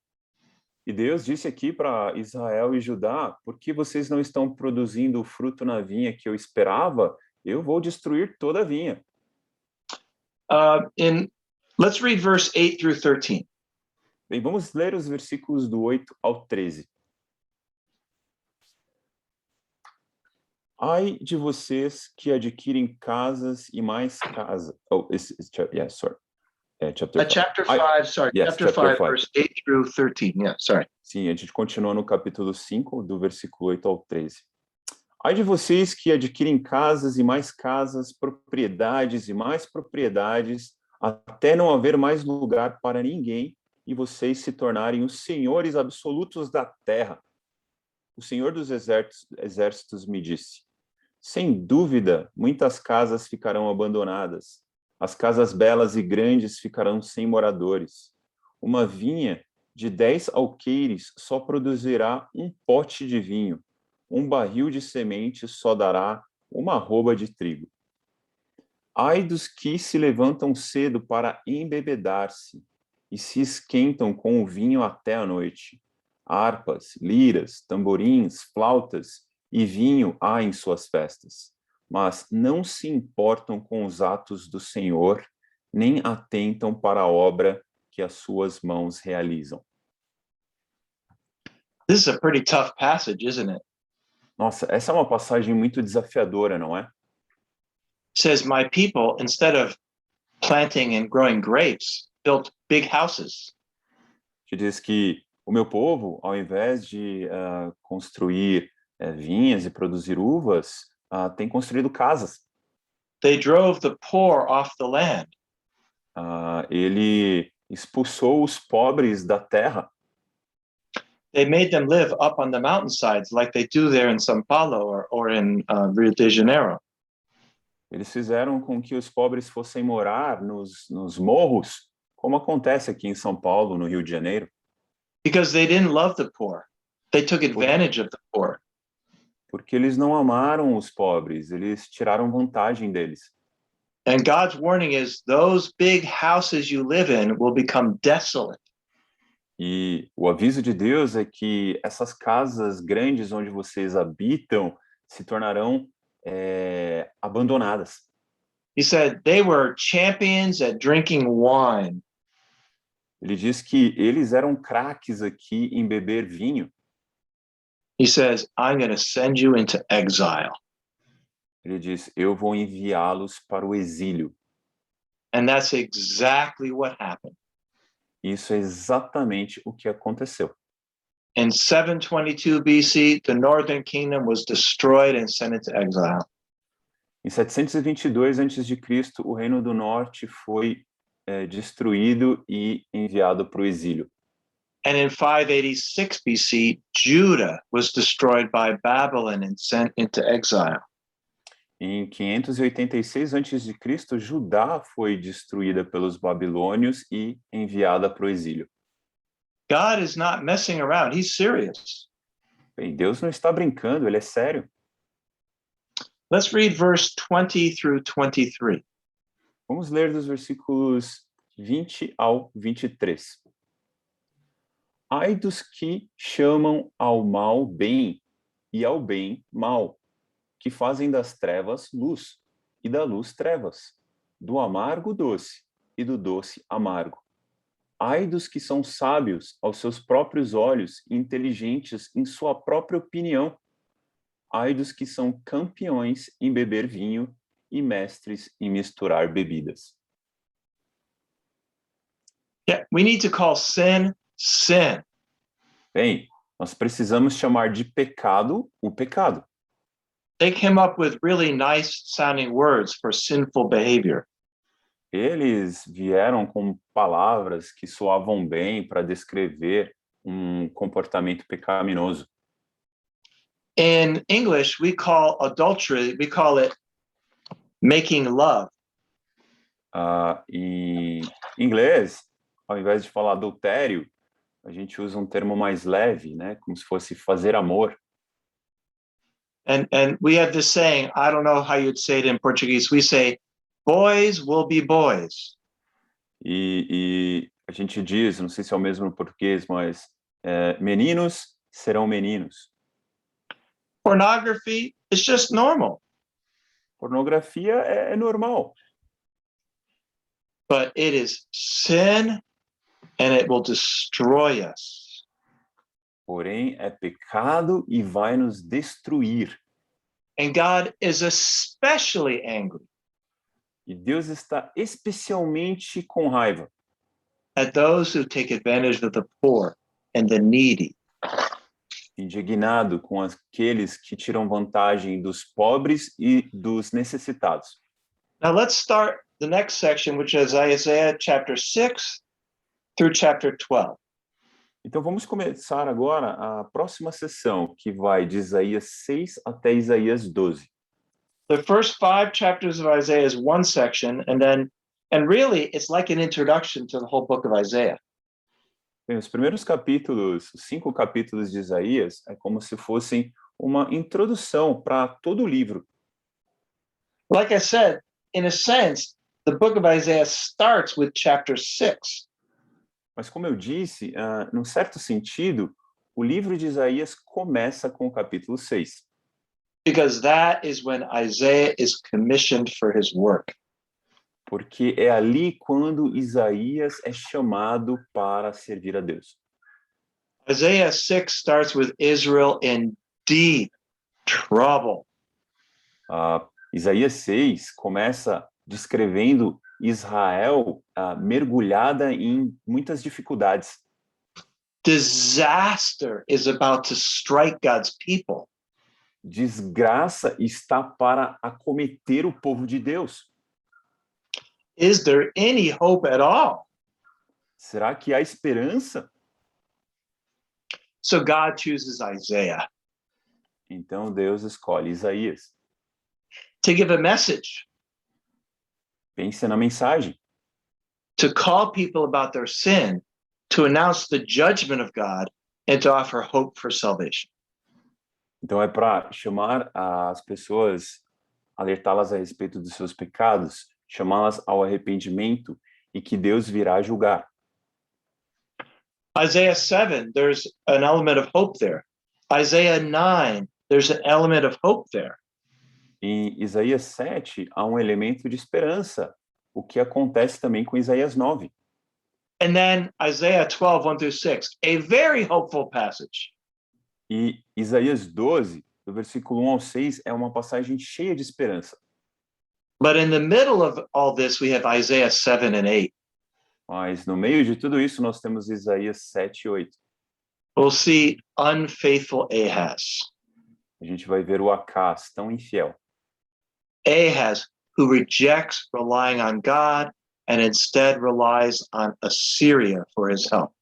E Deus disse aqui para Israel e Judá, porque vocês não estão produzindo o fruto na vinha que eu esperava, eu vou destruir toda a vinha. Let's read verse 8 through 13. Bem, vamos ler os versículos do 8 ao 13. Ai de vocês que adquirem casas e mais casas. Oh, sorry. Chapter 5. Chapter 5, sorry. Yes, chapter chapter 5, 5. verse 8 through 13. Yeah, sorry. Sim, a gente continua no capítulo 5, do versículo 8 ao 13. Ai de vocês que adquirem casas e mais casas, propriedades e mais propriedades, até não haver mais lugar para ninguém e vocês se tornarem os senhores absolutos da terra. O Senhor dos exércitos me disse: sem dúvida, muitas casas ficarão abandonadas. As casas belas e grandes ficarão sem moradores. Uma vinha de 10 alqueires só produzirá um pote de vinho. Um barril de semente só dará uma arroba de trigo. Ai dos que se levantam cedo para embebedar-se e se esquentam com o vinho até a noite. Harpas, liras, tamborins, flautas e vinho há em suas festas, mas não se importam com os atos do Senhor, nem atentam para a obra que as suas mãos realizam. This is a pretty tough passage, isn't it? Nossa, essa é uma passagem muito desafiadora, não é? It says, my people, instead of planting and growing grapes, built big houses. Que diz que o meu povo, ao invés de construir vinhas e produzir uvas, tem construído casas. They drove the poor off the land. Ele expulsou os pobres da terra. They made them live up on the mountainsides like they do there in São Paulo or in Rio de Janeiro. Eles fizeram com que os pobres fossem morar nos morros, como acontece aqui em São Paulo, no Rio de Janeiro. Because they didn't love the poor. They took advantage of the poor. Porque eles não amaram os pobres, eles tiraram vantagem deles. And God's warning is those big houses you live in will become desolate. E o aviso de Deus é que essas casas grandes onde vocês habitam se tornarão abandonadas. He said they were champions at drinking wine. Ele diz que eles eram craques aqui em beber vinho. He says, I'm going to send you into exile. Ele diz, eu vou enviá-los para o exílio. And that's exactly what happened. Isso é exatamente o que aconteceu. In 722 BC, the northern kingdom was destroyed and sent into exile. Em 722 a.C., o Reino do Norte foi destruído e enviado para o exílio. And in 586 BC, Judah was destroyed by Babylon and sent into exile. Em 586 a.C., Judá foi destruída pelos babilônios e enviada para o exílio. God is not messing around. He's serious. Bem, Deus não está brincando, ele é sério. Let's read verse 20 through 23. Vamos ler dos versículos 20 ao 23. Ai dos que chamam ao mal bem e ao bem mal, que fazem das trevas luz e da luz trevas, do amargo doce e do doce amargo. Ai dos que são sábios aos seus próprios olhos e inteligentes em sua própria opinião, ai dos que são campeões em beber vinho e mestres em misturar bebidas. Yeah, we need to call sin, sin. Bem, nós precisamos chamar de pecado o pecado. They came up with really nice sounding words for sinful behavior. Eles vieram com palavras que soavam bem para descrever um comportamento pecaminoso. In English, we call adultery, we call it making love. Em inglês, ao invés de falar adultério, a gente usa um termo mais leve, né? Como se fosse fazer amor. And we have this saying, I don't know how you'd say it in Portuguese. We say, boys will be boys. E a gente diz, não sei se é o mesmo no português, mas meninos serão meninos. Pornography is just normal, Pornografia é normal, but it is sin and it will destroy us. porém é pecado e vai nos destruir. And God is especially angry E Deus está especialmente com raiva at those who take advantage of the poor and the needy. indignado com aqueles que tiram vantagem dos pobres e dos necessitados. Now let's start the next section, which is Isaiah chapter 6 through chapter 12. Então vamos começar agora a próxima sessão, que vai de Isaías 6 até Isaías 12. The first 5 chapters of Isaiah is one section, and really it's like an introduction to the whole book of Isaiah. Bem, os primeiros capítulos, os 5 capítulos de Isaías, é como se fossem uma introdução para todo o livro. Like I said, in a sense, the book of Isaiah starts with chapter 6. Mas como eu disse, num certo sentido, o livro de Isaías começa com o capítulo 6. Because that is when Isaiah is commissioned for his work. Porque é ali quando Isaías é chamado para servir a Deus. Isaiah 6 starts with Israel in deep trouble. Isaías 6 começa descrevendo Israel mergulhada em muitas dificuldades. Disaster is about to strike God's people. Desgraça está para acometer o povo de Deus. Is there any hope at all? Será que há esperança? So God chooses Isaiah Então Deus escolhe Isaías. to give a message, Pense na mensagem. to call people about their sin, to announce the judgment of God, and to offer hope for salvation. Então é para chamar as pessoas, alertá-las a respeito dos seus pecados, chamá-las ao arrependimento e que Deus virá julgar. Isaiah 7, there's an element of hope there. Isaiah 9, there's an element of hope there. Em Isaías 7, há um elemento de esperança, o que acontece também com Isaías 9. And then Isaiah 12, 1 through 6, a very hopeful passage. E Isaías 12, do versículo 1 ao 6, é uma passagem cheia de esperança. But in the middle of all this, we have Isaiah 7 and 8. Mas no meio de tudo isso, nós temos Isaías 7 e 8. We'll see unfaithful Ahaz. A gente vai ver o Acaz, tão infiel. Ahaz, who rejects relying on God and instead relies on Assyria for his help.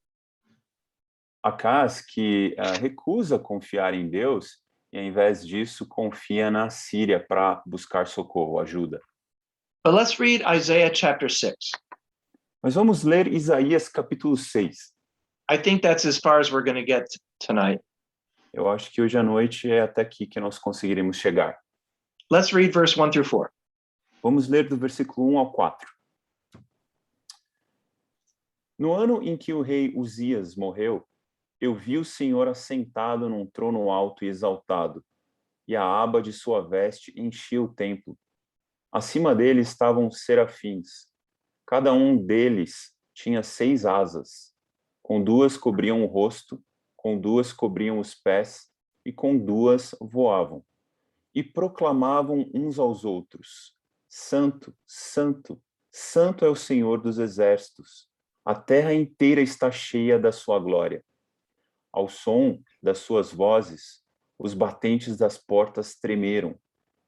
Acaz, que recusa confiar em Deus e, ao invés disso, confia na Síria para buscar socorro, ajuda. But let's read Isaiah chapter 6. Mas vamos ler Isaías capítulo 6. I think that's as far as we're going to get tonight. Eu acho que hoje à noite é até aqui que nós conseguiremos chegar. Let's read verse 1 through 4. Vamos ler do versículo 1 ao 4. No ano em que o rei Uzias morreu, eu vi o Senhor assentado num trono alto e exaltado, e a aba de sua veste enchia o templo. Acima dele estavam serafins. Cada um deles tinha 6 asas. Com 2 cobriam o rosto, com 2 cobriam os pés, e com 2 voavam. e proclamavam uns aos outros: Santo, Santo, Santo é o Senhor dos exércitos. A terra inteira está cheia da sua glória. Ao som das suas vozes, os batentes das portas tremeram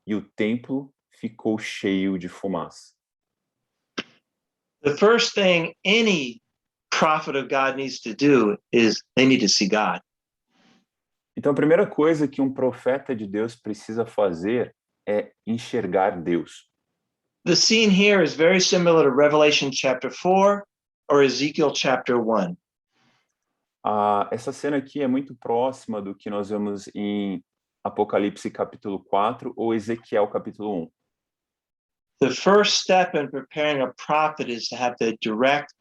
e o templo ficou cheio de fumaça. The first thing any prophet of God needs to do is they need to see God. Então, a primeira coisa que um profeta de Deus precisa fazer é enxergar Deus. The scene here is very similar to Revelation chapter 4 or Ezekiel chapter 1. Essa cena aqui é muito próxima do que nós vemos em Apocalipse capítulo 4 ou Ezequiel capítulo 1. The first step in preparing a prophet is to have the direct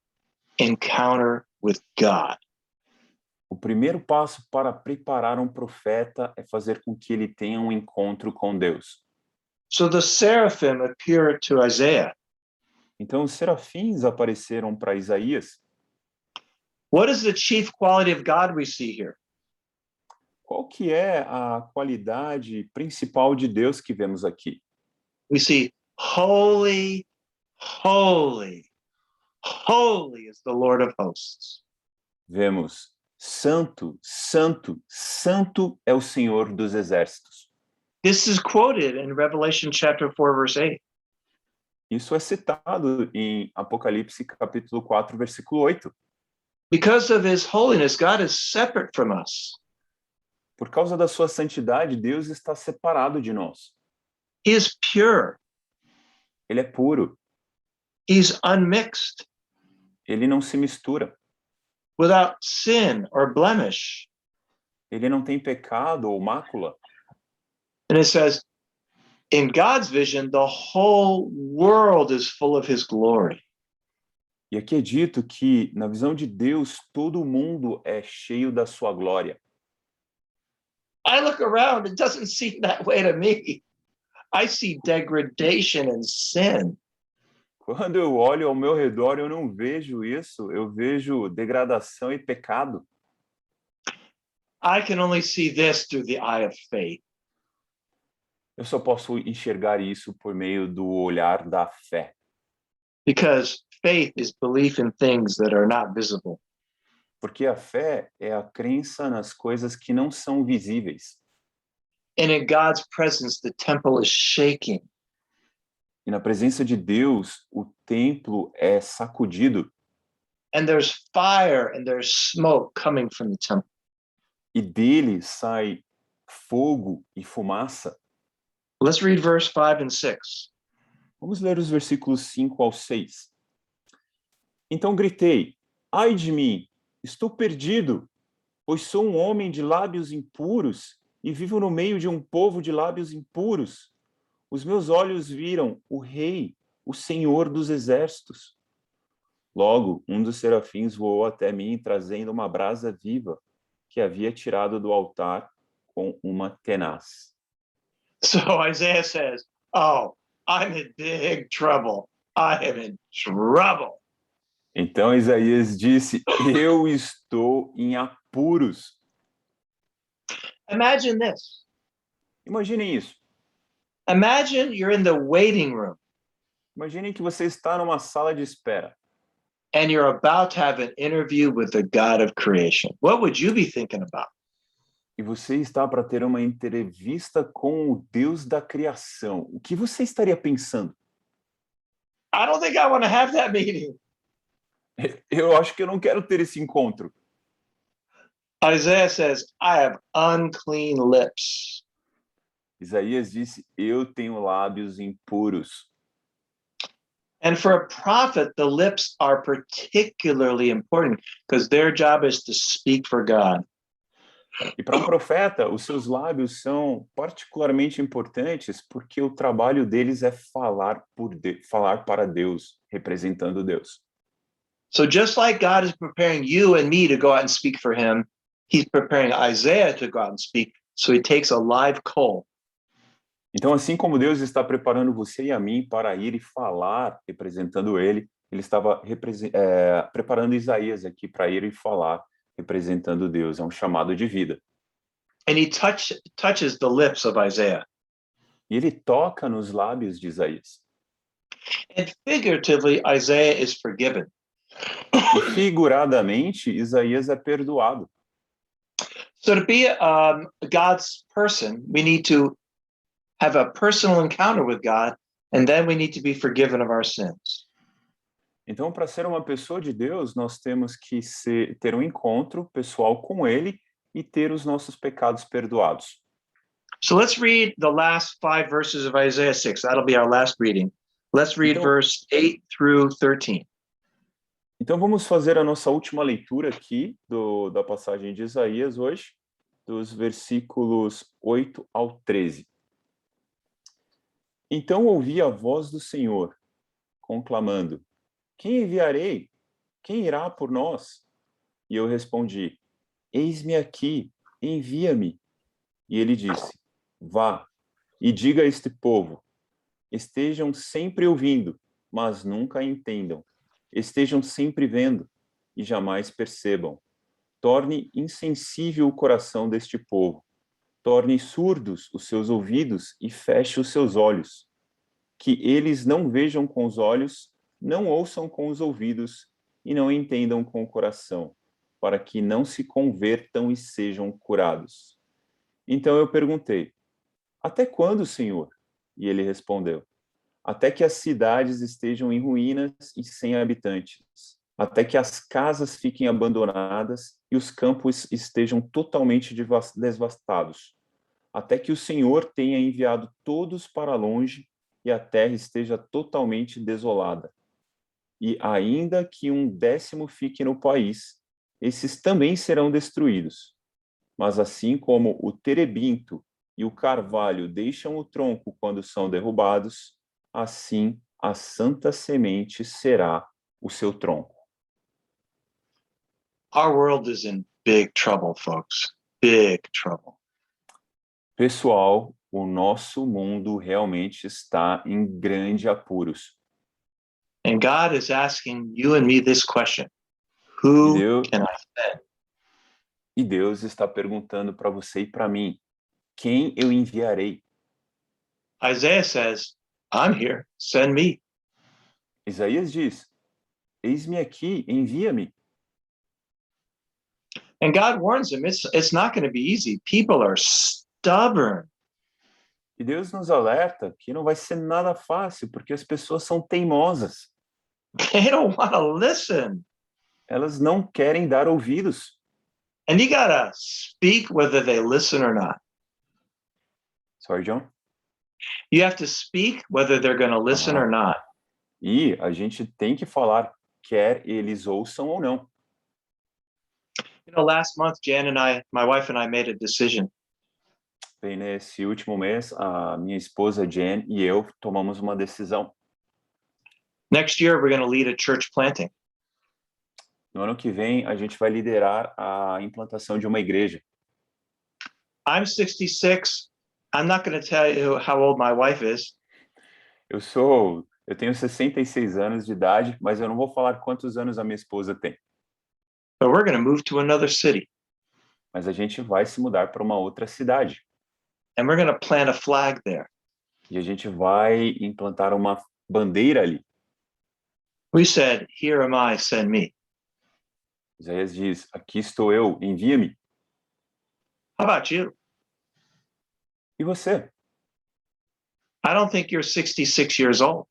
encounter with God. O primeiro passo para preparar um profeta é fazer com que ele tenha um encontro com Deus. So the seraphim appear to Isaiah. Então, os serafins apareceram para Isaías. What is the chief quality of God we see here? Qual que é a qualidade principal de Deus que vemos aqui? We see holy, holy, holy is the Lord of hosts. Vemos santo, santo, santo é o Senhor dos exércitos. This is quoted in Revelation chapter 4, verse 8. Isso é citado em Apocalipse capítulo 4, versículo 8. Because of his holiness, God is separate from us. Por causa da sua santidade, Deus está separado de nós. He is pure. Ele é puro, He's unmixed, ele não se mistura, without sin or blemish. ele não tem pecado ou mácula. And it says, in God's vision, the whole world is full of his glory. E aqui é dito que, na visão de Deus, todo mundo é cheio da sua glória. I look around, it doesn't seem that way to me. I see degradation and sin. Quando eu olho ao meu redor, eu não vejo isso, eu vejo degradação e pecado. I can only see this through the eye of faith. Eu só posso enxergar isso por meio do olhar da fé. Because faith is belief in things that are not visible. Porque a fé é a crença nas coisas que não são visíveis. And in God's presence, the temple is shaking. E na presença de Deus, o templo é sacudido. And there's fire and there's smoke coming from the temple. E dele sai fogo e fumaça. Let's read verse 5 and 6. Vamos ler os versículos 5 ao 6. Então gritei: ai de mim, estou perdido, pois sou um homem de lábios impuros e vivo no meio de um povo de lábios impuros. Os meus olhos viram o Rei, o Senhor dos exércitos. Logo, um dos serafins voou até mim, trazendo uma brasa viva que havia tirado do altar com uma tenaz. So Isaiah says, oh, I'm in big trouble. I am in trouble. Então Isaías disse: eu estou em apuros. Imagine this. Imaginem isso. Imagine you're in the waiting room Imaginem que você está numa sala de espera and you're about to have an interview with the God of creation. What would you be thinking about? e você está para ter uma entrevista com o Deus da criação. O que você estaria pensando? I don't think I want to have that meeting. Eu acho que eu não quero ter esse encontro. Isaiah says, I have unclean lips. Isaías disse: eu tenho lábios impuros. And for a prophet, the lips are particularly important because their job is to speak for God. E para um profeta, os seus lábios são particularmente importantes porque o trabalho deles é falar para Deus, representando Deus. So just like God is preparing you and me to go out and speak for him, he's preparing Isaiah to go out and speak. So he takes a live coal. Então, assim como Deus está preparando você e a mim para ir e falar, representando ele estava preparando Isaías aqui para ir e falar, representando Deus. É um chamado de vida. And he touches the lips of Isaiah. E ele toca nos lábios de Isaías. And figuratively, Isaiah is forgiven. E figuradamente, Isaías é perdoado. So to be God's person, we need to have a personal encounter with God, and then we need to be forgiven of our sins. Então, para ser uma pessoa de Deus, nós temos que ter um encontro pessoal com Ele e ter os nossos pecados perdoados. So let's read the last 5 verses of Isaiah 6. That'll be our last reading. Let's read Então- verse 8 through 13. Então, vamos fazer a nossa última leitura aqui da passagem de Isaías hoje, dos versículos 8 ao 13. Então ouvi a voz do Senhor, conclamando: Quem enviarei? Quem irá por nós? E eu respondi: Eis-me aqui, envia-me. E ele disse: Vá, e diga a este povo: estejam sempre ouvindo, mas nunca entendam. Estejam sempre vendo, e jamais percebam. Torne insensível o coração deste povo. Torne surdos os seus ouvidos e feche os seus olhos. Que eles não vejam com os olhos, não ouçam com os ouvidos e não entendam com o coração, para que não se convertam e sejam curados. Então eu perguntei: Até quando, Senhor? E ele respondeu: Até que as cidades estejam em ruínas e sem habitantes, até que as casas fiquem abandonadas e os campos estejam totalmente devastados, até que o Senhor tenha enviado todos para longe e a terra esteja totalmente desolada. E ainda que 1/10 fique no país, esses também serão destruídos. Mas assim como o terebinto e o carvalho deixam o tronco quando são derrubados, assim a santa semente será o seu tronco. Our world is in big trouble, folks. Big trouble. Pessoal, o nosso mundo realmente está em grandes apuros. And God is asking you and me this question: Who Deus, can I send? e Deus está perguntando para você e para mim: quem eu enviarei? Isaiah says, I'm here, send me. Isaías diz: Eis-me aqui, envia-me. And God warns him, it's not going to be easy. People are stubborn. E Deus nos alerta que não vai ser nada fácil, porque as pessoas são teimosas. They don't want to listen. Elas não querem dar ouvidos. And you got to speak whether they listen or not. Sorry, John? You have to speak whether they're going to listen or not. E a gente tem que falar, quer eles ouçam ou não. You know, last month, my wife and I made a decision. Bem, nesse último mês, a minha esposa Jen e eu tomamos uma decisão. Next year, we're going to lead a church planting. No ano que vem, a gente vai liderar a implantação de uma igreja. I'm 66. I'm not going to tell you how old my wife is. Eu tenho 66 anos de idade, mas eu não vou falar quantos anos a minha esposa tem. But we're going to move to another city. Mas a gente vai se mudar para uma outra cidade. And we're going to plant a flag there. E a gente vai implantar uma bandeira ali. We said, here am I, send me. Isaías diz: aqui estou eu, envia-me. How about you? E você? I don't think you're 66 years old.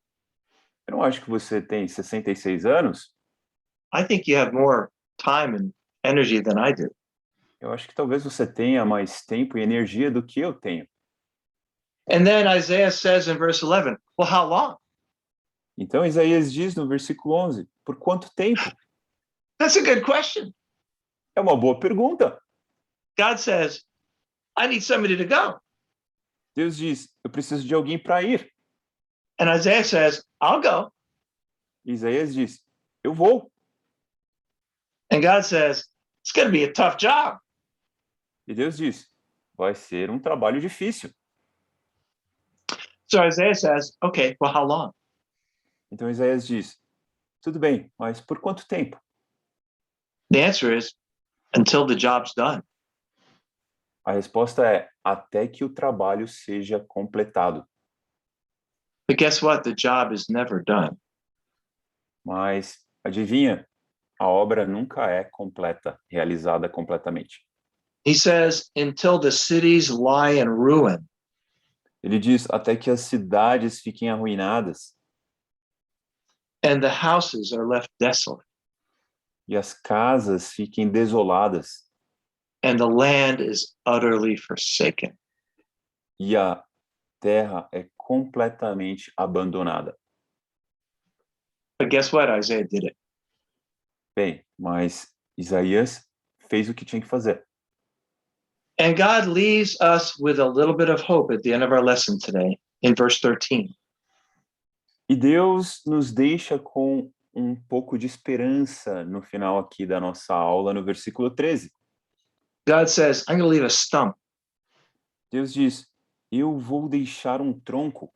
Eu não acho que você tem 66 anos. I think you have more time and energy than I do. Eu acho que talvez você tenha mais tempo e energia do que eu tenho. And then Isaiah says in verse 11, well, how long? Então Isaías diz no versículo 11: por quanto tempo? That's a good question. É uma boa pergunta. God says, I need somebody to go. Deus diz: eu preciso de alguém para ir. And Isaiah says, I'll go. Isaías diz: eu vou. And God says, it's going to be a tough job. E Deus diz: vai ser um trabalho difícil. So Isaiah says, okay, well, how long? Então Isaías diz: tudo bem, mas por quanto tempo? The answer is until the job's done. A resposta é até que o trabalho seja completado. But guess what? The job is never done. Mas adivinha, a obra nunca é completa, realizada completamente. He says, until the cities lie in ruin Ele diz até que as cidades fiquem arruinadas and the houses are left desolate e as casas fiquem desoladas and the land is utterly forsaken. e a terra é completamente abandonada. But guess what? Isaiah did it. Bem, mas Isaías fez o que tinha que fazer. And God leaves us with a little bit of hope at the end of our lesson today in verse 13. E Deus nos deixa com um pouco de esperança no final aqui da nossa aula, no versículo 13. God says, I'm going to leave a stump. Deus diz, eu vou deixar um tronco.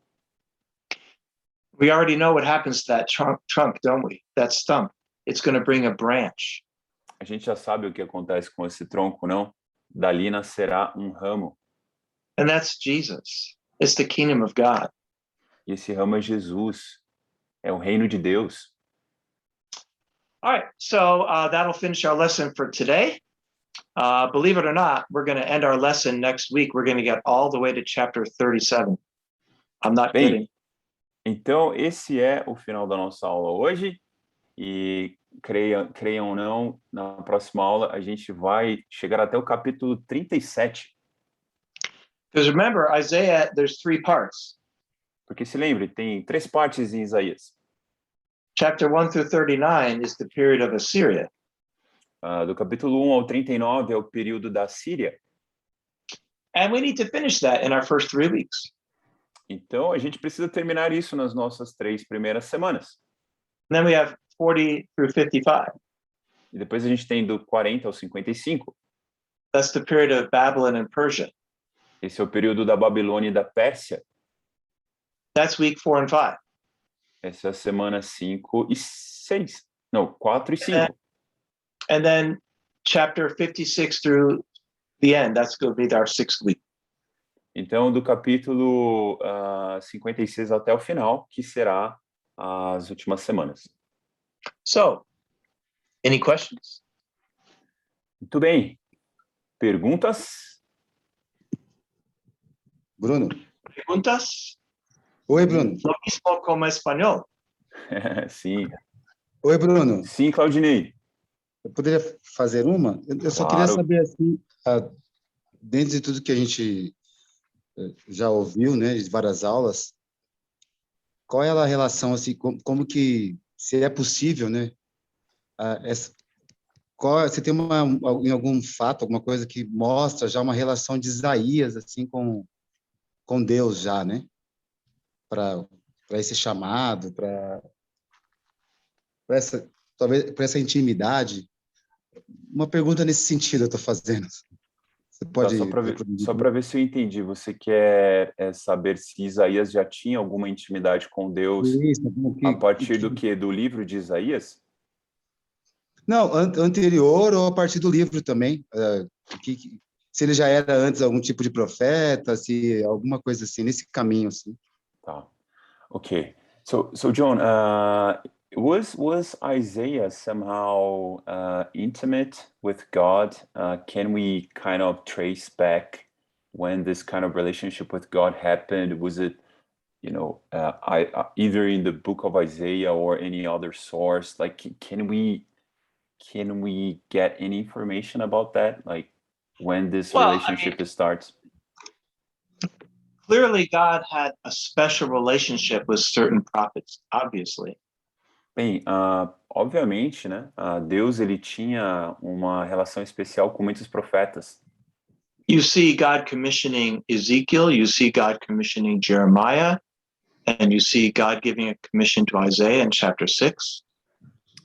We already know what happens to that trunk, don't we? That stump. It's going to bring a branch. A gente já sabe o que acontece com esse tronco, não? Dali nascerá um ramo. And that's Jesus. It's the kingdom of God. E esse ramo é Jesus. É o reino de Deus. All right, so that'll finish our lesson for today. Believe it or not, we're going to end our lesson next week. We're going to get all the way to chapter 37. I'm not Bem, kidding. então esse é o final da nossa aula hoje. E creiam ou não, na próxima aula a gente vai chegar até o capítulo 37. Because remember, Isaiah, there's three parts. Porque se lembre, tem 3 partes em Isaías. Chapter 1 through 39 is the period of Assyria. Do capítulo 1 ao 39 é o período da Síria. And we need to finish that in our first 3 weeks. Então a gente precisa terminar isso nas nossas 3 primeiras semanas. And then we have 40 through 55. E depois a gente tem do 40 ao 55. That's the period of Babylon and Persia. Esse é o período da Babilônia e da Pérsia. That's week 4 and 5. Essa é a semana 5 e 6. Não, 4 e 5. And then chapter 56 through the end, that's going to be our 6th week. Então, do capítulo 56 até o final, que será as últimas semanas. So, any questions? Muito bem. Perguntas? Bruno. Preguntas? Oi, Bruno. Lo mismo como español. Sim. Oi, Bruno. Sim, Claudinei. Eu poderia fazer uma? Eu só queria Claro. saber, assim, dentro de tudo que a gente já ouviu, né, de várias aulas, qual é a relação, assim, como que, se é possível, né, você tem em algum fato, alguma coisa que mostra já uma relação de Isaías, assim, com Deus já, né, para esse chamado, para essa, talvez, para essa intimidade? Uma pergunta nesse sentido eu estou fazendo. Você pode... Só para ver se eu entendi. Você quer saber se Isaías já tinha alguma intimidade com Deus a partir do quê? Do livro de Isaías? Não, anterior ou a partir do livro também. Se ele já era antes algum tipo de profeta, se alguma coisa assim, nesse caminho, assim. Tá. Okay. So John, was Isaiah somehow intimate with God? Can we kind of trace back when this kind of relationship with God happened? Was it, either in the book of Isaiah or any other source? Like, can we get any information about that? Like, when this relationship starts? Clearly, God had a special relationship with certain prophets, obviously. Bem, obviamente, né? Deus ele tinha uma relação especial com muitos profetas. You see God commissioning Ezekiel, you see God commissioning Jeremiah, and you see God giving a commission to Isaiah in chapter 6.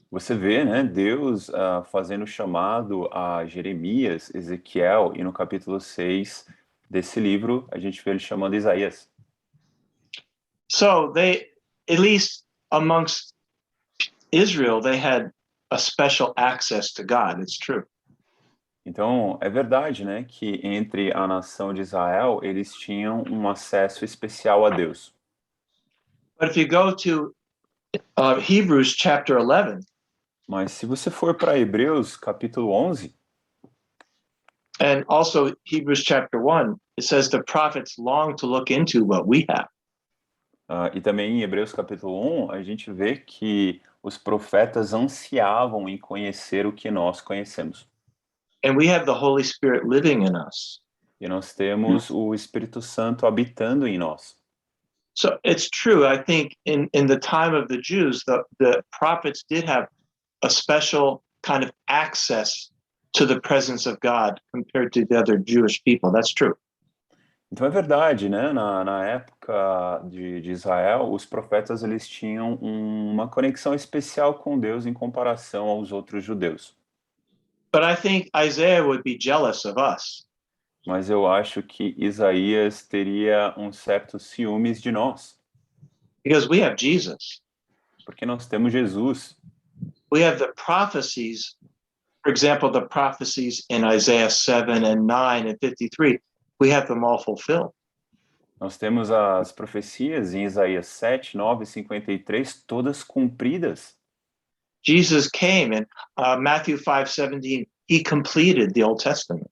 Você vê, né? Deus fazendo chamado a Jeremias, Ezequiel, e no capítulo 6 desse livro, a gente vê ele chamando Isaías. So they, at least amongst Israel, they had a special access to God. It's true. Então, é verdade, né, que entre a nação de Israel, eles tinham um acesso especial a Deus. But if you go to Hebrews chapter 11, Mas se você for para Hebreus, capítulo 11, and also Hebrews chapter 1, it says the prophets long to look into what we have. e também em Hebreus capítulo 1, a gente vê que os profetas ansiavam em conhecer o que nós conhecemos. And we have the Holy Spirit living in us. E nós temos o Espírito Santo habitando em nós. So it's true. I think in the time of the Jews, the prophets did have a special kind of access to the presence of God compared to the other Jewish people. That's true. Então é verdade, né? Na época de Israel, os profetas eles tinham uma conexão especial com Deus em comparação aos outros judeus. But I think Isaiah would be jealous of us Mas eu acho que Isaías teria um certo ciúmes de nós, because we have Jesus. porque nós temos Jesus. We have the prophecies, for example, the prophecies in Isaiah 7 and 9 and 53. We have them all fulfilled. Nós temos as profecias em Isaías 7, 9 e 53, todas cumpridas. Jesus came in Matthew 5:17. He completed the Old Testament.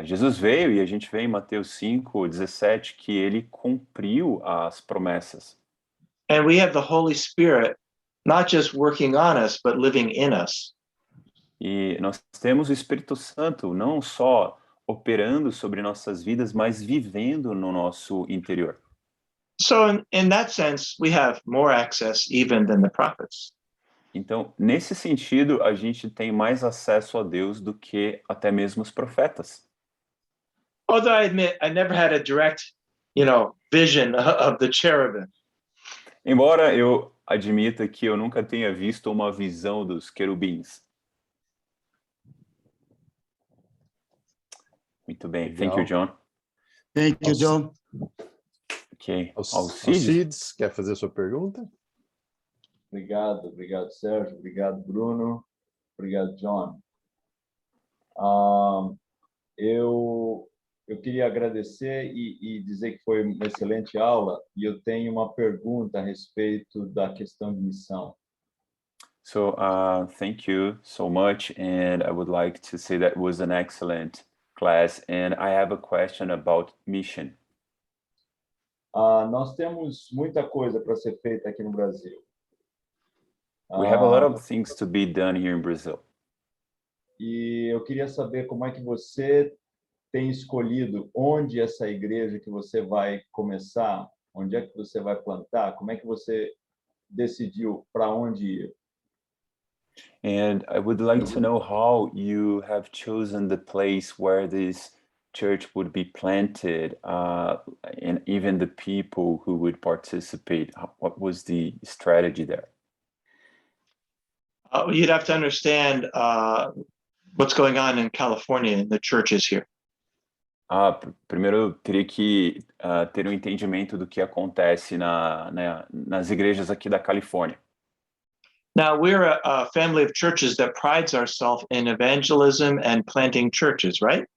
Jesus veio e a gente vê em Mateus 5, 17 que ele cumpriu as promessas. And we have the Holy Spirit not just working on us, but living in us. E nós temos o Espírito Santo não só operando sobre nossas vidas, mas vivendo no nosso interior. So in that sense, we have more access even than the prophets. Então, nesse sentido, a gente tem mais acesso a Deus do que até mesmo os profetas. Although I admit I never had a direct, vision of the cherubim. Embora eu admita que eu nunca tenha visto uma visão dos querubins. Muito bem. Legal. Thank you, John. Thank you, John. Ok. Alcides? Alcides, quer fazer a sua pergunta? Obrigado, Sérgio. Obrigado, Bruno. Obrigado, John. Eu queria agradecer e dizer que foi uma excelente aula, e eu tenho uma pergunta a respeito da questão de missão. So, thank you so much, and I would like to say that was an excellent class, and I have a question about mission. Nós temos muita coisa para ser feita aqui no Brasil. We have a lot of things to be done here in Brazil. E eu queria saber como é que você tem escolhido onde essa igreja que você vai começar, onde é que você vai plantar, como é que você decidiu para onde ir? And I would like to know how you have chosen the place where this church would be planted, and even the people who would participate. What was the strategy there? You'd have to understand what's going on in California in the churches here. Primeiro eu teria que ter um entendimento do que acontece nas igrejas aqui da Califórnia. Now, we're a family of churches that prides ourselves in evangelism and planting churches, right?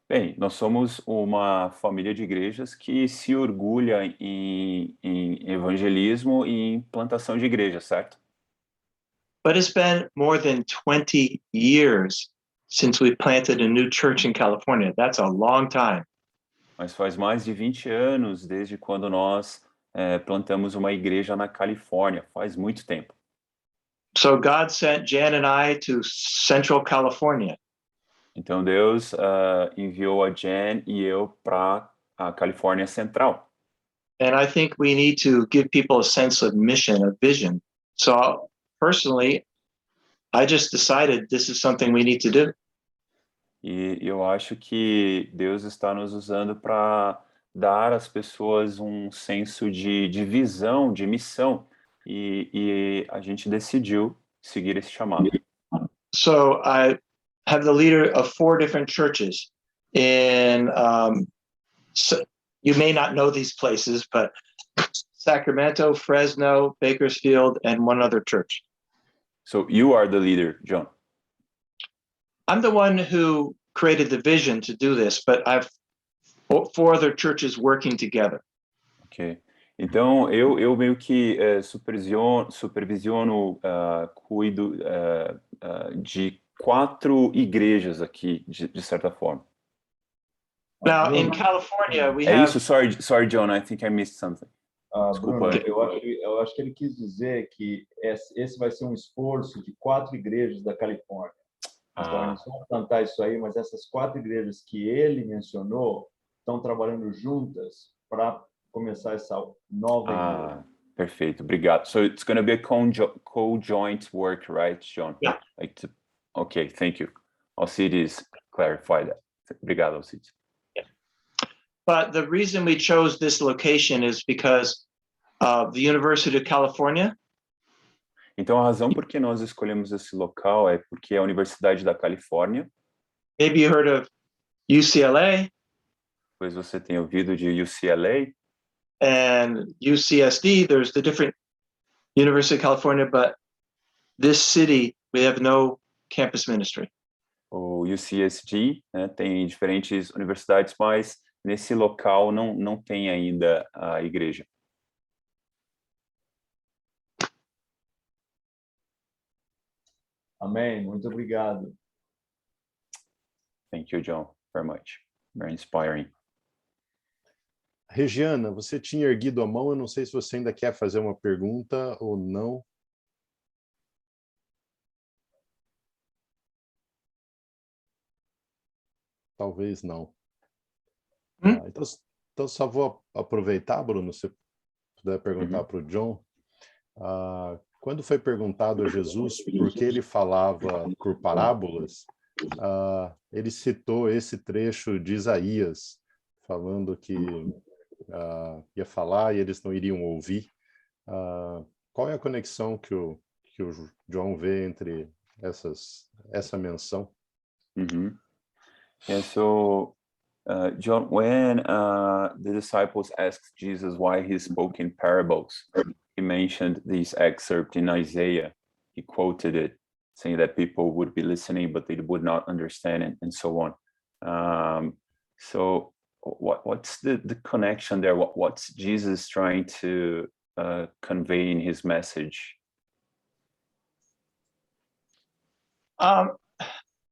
Bem, nós somos uma família de igrejas que se orgulha em evangelismo e em plantação de igrejas, certo? But it's been more than 20 years since we planted a new church in California. That's a long time. Mas faz mais de 20 anos desde quando nós plantamos uma igreja na Califórnia, faz muito tempo. So God sent Jan and I to Central California. Então Deus enviou a Jan e eu para a Califórnia Central. And I think we need to give people a sense of mission, a vision. So personally, I just decided this is something we need to do. E eu acho que Deus está nos usando para dar às pessoas um senso de visão, de missão, e a gente decidiu seguir esse chamado. So I have the leader of 4 different churches in, so you may not know these places, but Sacramento, Fresno, Bakersfield, and one other church. So you are the leader, John. I'm the one who created the vision to do this, but I've 4 other churches working together. Ok. Então, eu meio que supervisiono, cuido de 4 igrejas aqui, de certa forma. Now, in Bruno, California, we É have isso? Sorry, John, I think I missed something. Bruno, Desculpa. eu acho que ele quis dizer que esse vai ser um esforço de 4 igrejas da Califórnia. Então, eles vão plantar isso aí, mas essas 4 igrejas que ele mencionou estão trabalhando juntas para começar essa nova igreja. Perfeito, obrigado. So it's going to be a co-joint work, right, John? Yeah. Okay, thank you. Alcides clarify that. Obrigado, Alcides. But the reason we chose this location is because of the University of California. Então, a razão por que nós escolhemos esse local é porque a Universidade da Califórnia, Maybe you heard of UCLA pois você tem ouvido de UCLA and UCSD. There's the different University of California, but this city, we have no campus ministry. ou UCSD, né, tem diferentes universidades, mas nesse local não tem ainda a igreja. Amém. Muito obrigado. Thank you, John, very much. Very inspiring. Regiana, você tinha erguido a mão, eu não sei se você ainda quer fazer uma pergunta ou não. Talvez não. Então só vou aproveitar, Bruno, se puder perguntar para o John. Quando foi perguntado a Jesus por que ele falava por parábolas, ele citou esse trecho de Isaías, falando que ia falar e eles não iriam ouvir. Qual é a conexão que o John vê entre essa menção? Yeah, so John, when the disciples asked Jesus why he spoke in parables, he mentioned this excerpt in Isaiah. He quoted it, saying that people would be listening, but they would not understand, and so on. So what's the connection there? What's Jesus trying to convey in his message?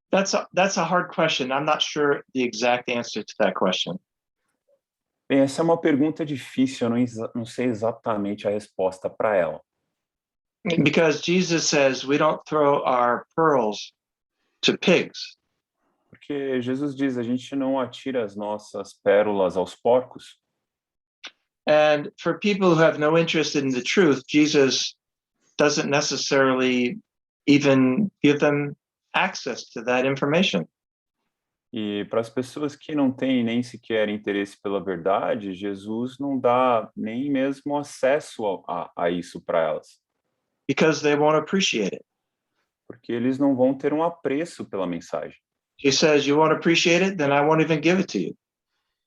That's a hard question. I'm not sure the exact answer to that question. Bem, essa é uma pergunta difícil, eu não sei exatamente a resposta para ela. Because Jesus says we don't throw our pearls to pigs. Porque Jesus diz, a gente não atira as nossas pérolas aos porcos. And for people who have no interest in the truth, Jesus doesn't necessarily even give them access to that information. E para as pessoas que não têm nem sequer interesse pela verdade, Jesus não dá nem mesmo acesso a isso para elas. Because they won't appreciate it. Porque eles não vão ter um apreço pela mensagem. He says, you won't appreciate it, then I won't even give it to you.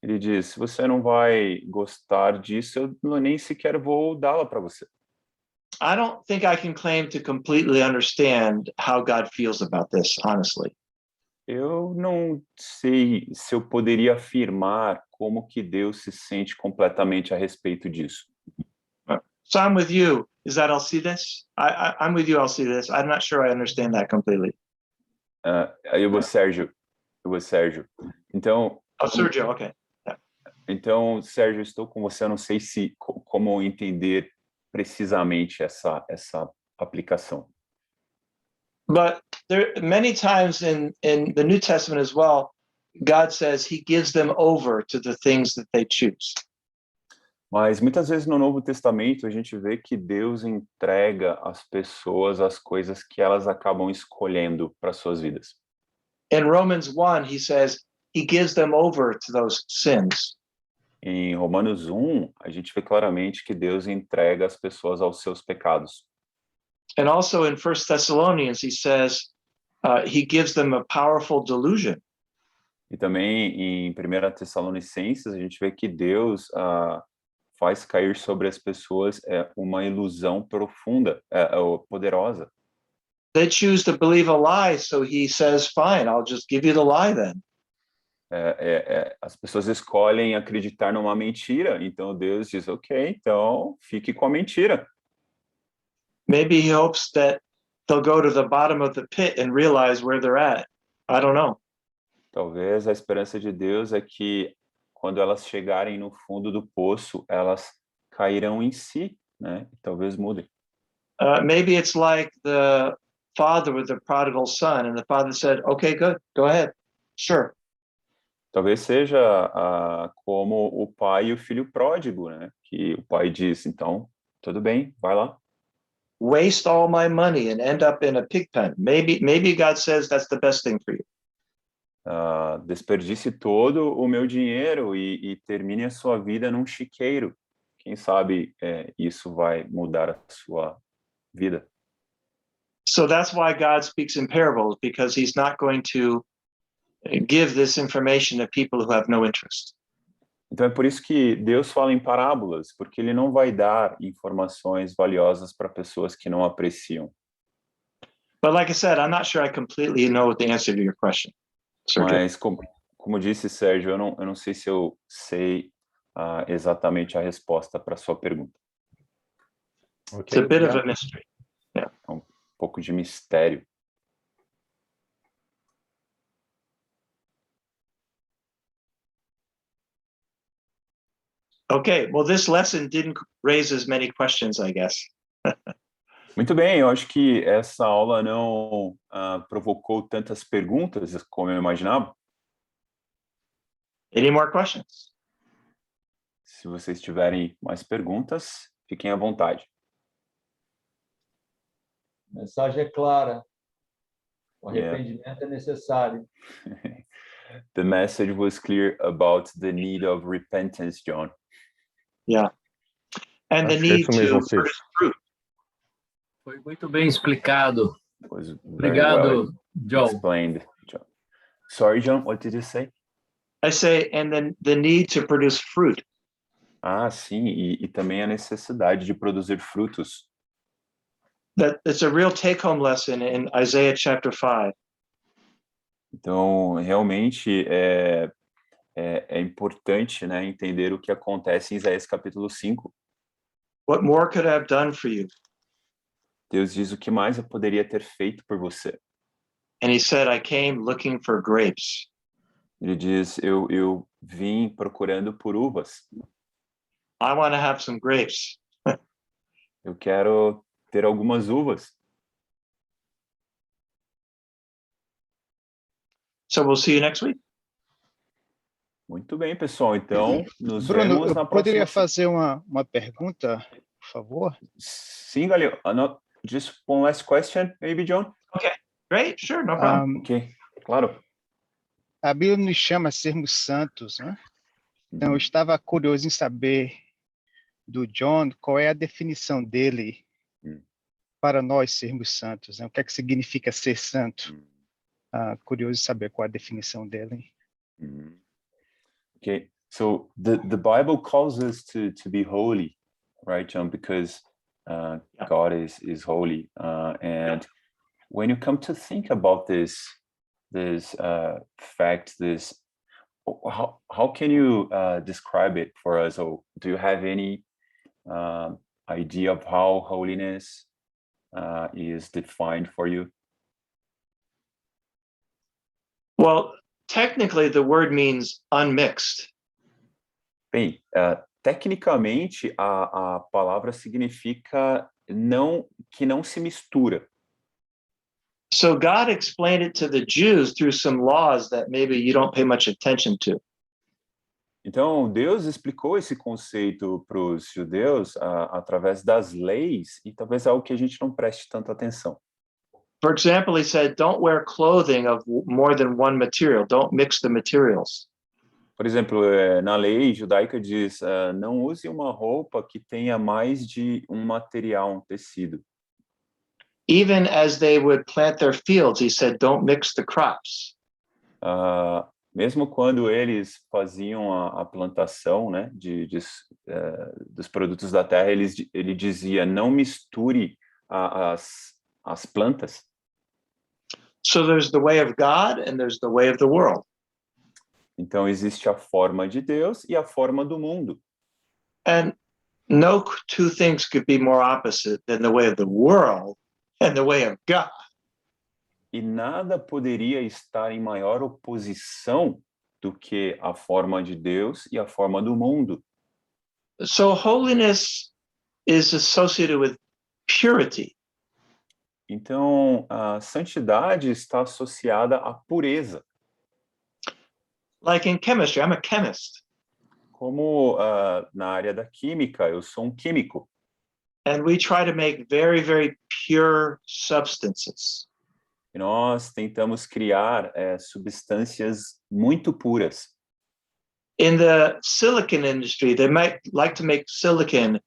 Ele diz, se você não vai gostar disso, eu nem sequer vou dá-la para você. I don't think I can claim to completely understand how God feels about this, honestly. Eu não sei se eu poderia afirmar como que Deus se sente completamente a respeito disso. So I'm with you. Is that Alcides? I'm with you, Alcides. I'm not sure I understand that completely. Eu vou Sérgio. Então... Oh, Sergio, okay. Yeah. Então, Sérgio, estou com você. Eu não sei como entender precisamente essa aplicação. But there many times in the New Testament as well, God says he gives them over to the things that they choose. Mas muitas vezes no Novo Testamento a gente vê que Deus entrega às pessoas as coisas que elas acabam escolhendo para suas vidas. In Romans 1, he says he gives them over to those sins. Em Romanos 1, a gente vê claramente que Deus entrega as pessoas aos seus pecados. And also in 1 Thessalonians, he says he gives them a powerful delusion. E também em 1 Tessalonicenses, a gente vê que Deus faz cair sobre as pessoas uma ilusão profunda, poderosa. they choose to believe a lie, so he says, fine, I'll just give you the lie then. As pessoas escolhem acreditar numa mentira, então Deus diz, ok, então fique com a mentira. Maybe he hopes that they'll go to the bottom of the pit and realize where they're at. I don't know. Talvez a esperança de Deus é que quando elas chegarem no fundo do poço, elas cairão em si, né? E talvez mudem. Maybe it's like the father with the prodigal son, and the father said, okay, good, go ahead. Sure. Talvez seja como o pai e o filho pródigo, né? Que o pai diz, então, tudo bem, vai lá. Waste all my money and end up in a pig pen. Maybe God says that's the best thing for you. Desperdice todo o meu dinheiro e termine a sua vida num chiqueiro. Quem sabe isso vai mudar a sua vida. So that's why God speaks in parables, because he's not going to give this information to people who have no interest. Então é por isso que Deus fala em parábolas, porque ele não vai dar informações valiosas para pessoas que não apreciam. But like I said, I'm not sure I completely know the answer to your question, Sergio. Mas como disse Sérgio, eu não sei se eu sei exatamente a resposta para sua pergunta. It's a bit of a mystery. É um pouco de mistério. Okay, well, this lesson didn't raise as many questions, I guess. Muito bem, eu acho que essa aula não provocou tantas perguntas como eu imaginava. Any more questions? Se vocês tiverem mais perguntas, fiquem à vontade. A mensagem é clara. O arrependimento é necessário. The message was clear about the need of repentance, John. Yeah. And the Acho que é need isso mesmo, to Cícero. produce fruit. Foi muito bem explicado. It was very Obrigado, well John. explained, John. Sorry, John, what did you say? I say, and then the need to produce fruit. Sim, e também a necessidade de produzir frutos. That it's a real take-home lesson in Isaiah chapter 5. Então, realmente é importante, né, entender o que acontece em Isaías capítulo 5. What more could I have done for you? Deus diz o que mais eu poderia ter feito por você. And he said, I came looking for grapes. Ele diz, eu vim procurando por uvas. I want to have some grapes. Eu quero ter algumas uvas. So we'll see you next week. Muito bem, pessoal. Então, nos Bruno, vemos na eu poderia próxima. fazer uma pergunta, por favor? Sim, Galil. Just one last question, maybe, John? Great, sure, no problem. Ok, claro. A Bíblia nos chama a sermos santos, né? Então, eu estava curioso em saber do John qual é a definição dele para nós sermos santos, né? O que é que significa ser santo? Curioso saber qual é a definição dele. Okay, so the Bible calls us to be holy, right, John? Because God is holy, and when you come to think about this fact, how can you describe it for us? Or do you have any idea of how holiness is defined for you? Well, technically, the word means unmixed. Bem, tecnicamente, a palavra significa que não se mistura. So God explained it to the Jews through some laws that maybe you don't pay much attention to. Então, Deus explicou esse conceito para os judeus através das leis, e talvez algo que a gente não preste tanta atenção. For example, he said, don't wear clothing of more than one material. Don't mix the materials. Por exemplo, na lei judaica diz, não use uma roupa que tenha mais de um material, um tecido. Even as they would plant their fields, he said, don't mix the crops. Mesmo quando eles faziam a plantação, né, dos produtos da terra, ele dizia, não misture as plantas. So there's the way of God and there's the way of the world. Então existe a forma de Deus e a forma do mundo. And no two things could be more opposite than the way of the world and the way of God. E nada poderia estar em maior oposição do que a forma de Deus e a forma do mundo. So holiness is associated with purity. Então, a santidade está associada à pureza. Like in chemistry, I'm a chemist. Como na área da química, eu sou um químico. And we try to make very, very pure substances. E nós tentamos criar substâncias muito puras. In the silicon industry, they might like to make silicon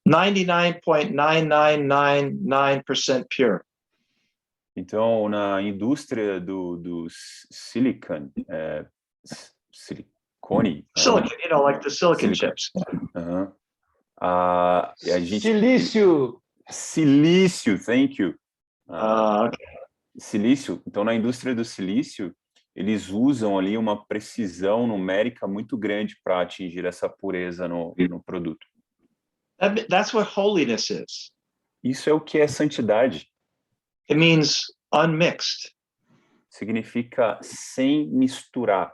99.9999% pure. Então, na indústria do silicone, silicone, Silicon, you know, like the silicon chips. a gente, Silício. thank you. Okay. Silício, então na indústria do silício, eles usam ali uma precisão numérica muito grande para atingir essa pureza no produto. That's what holiness is. Isso é o que é santidade. It means unmixed. Significa sem misturar.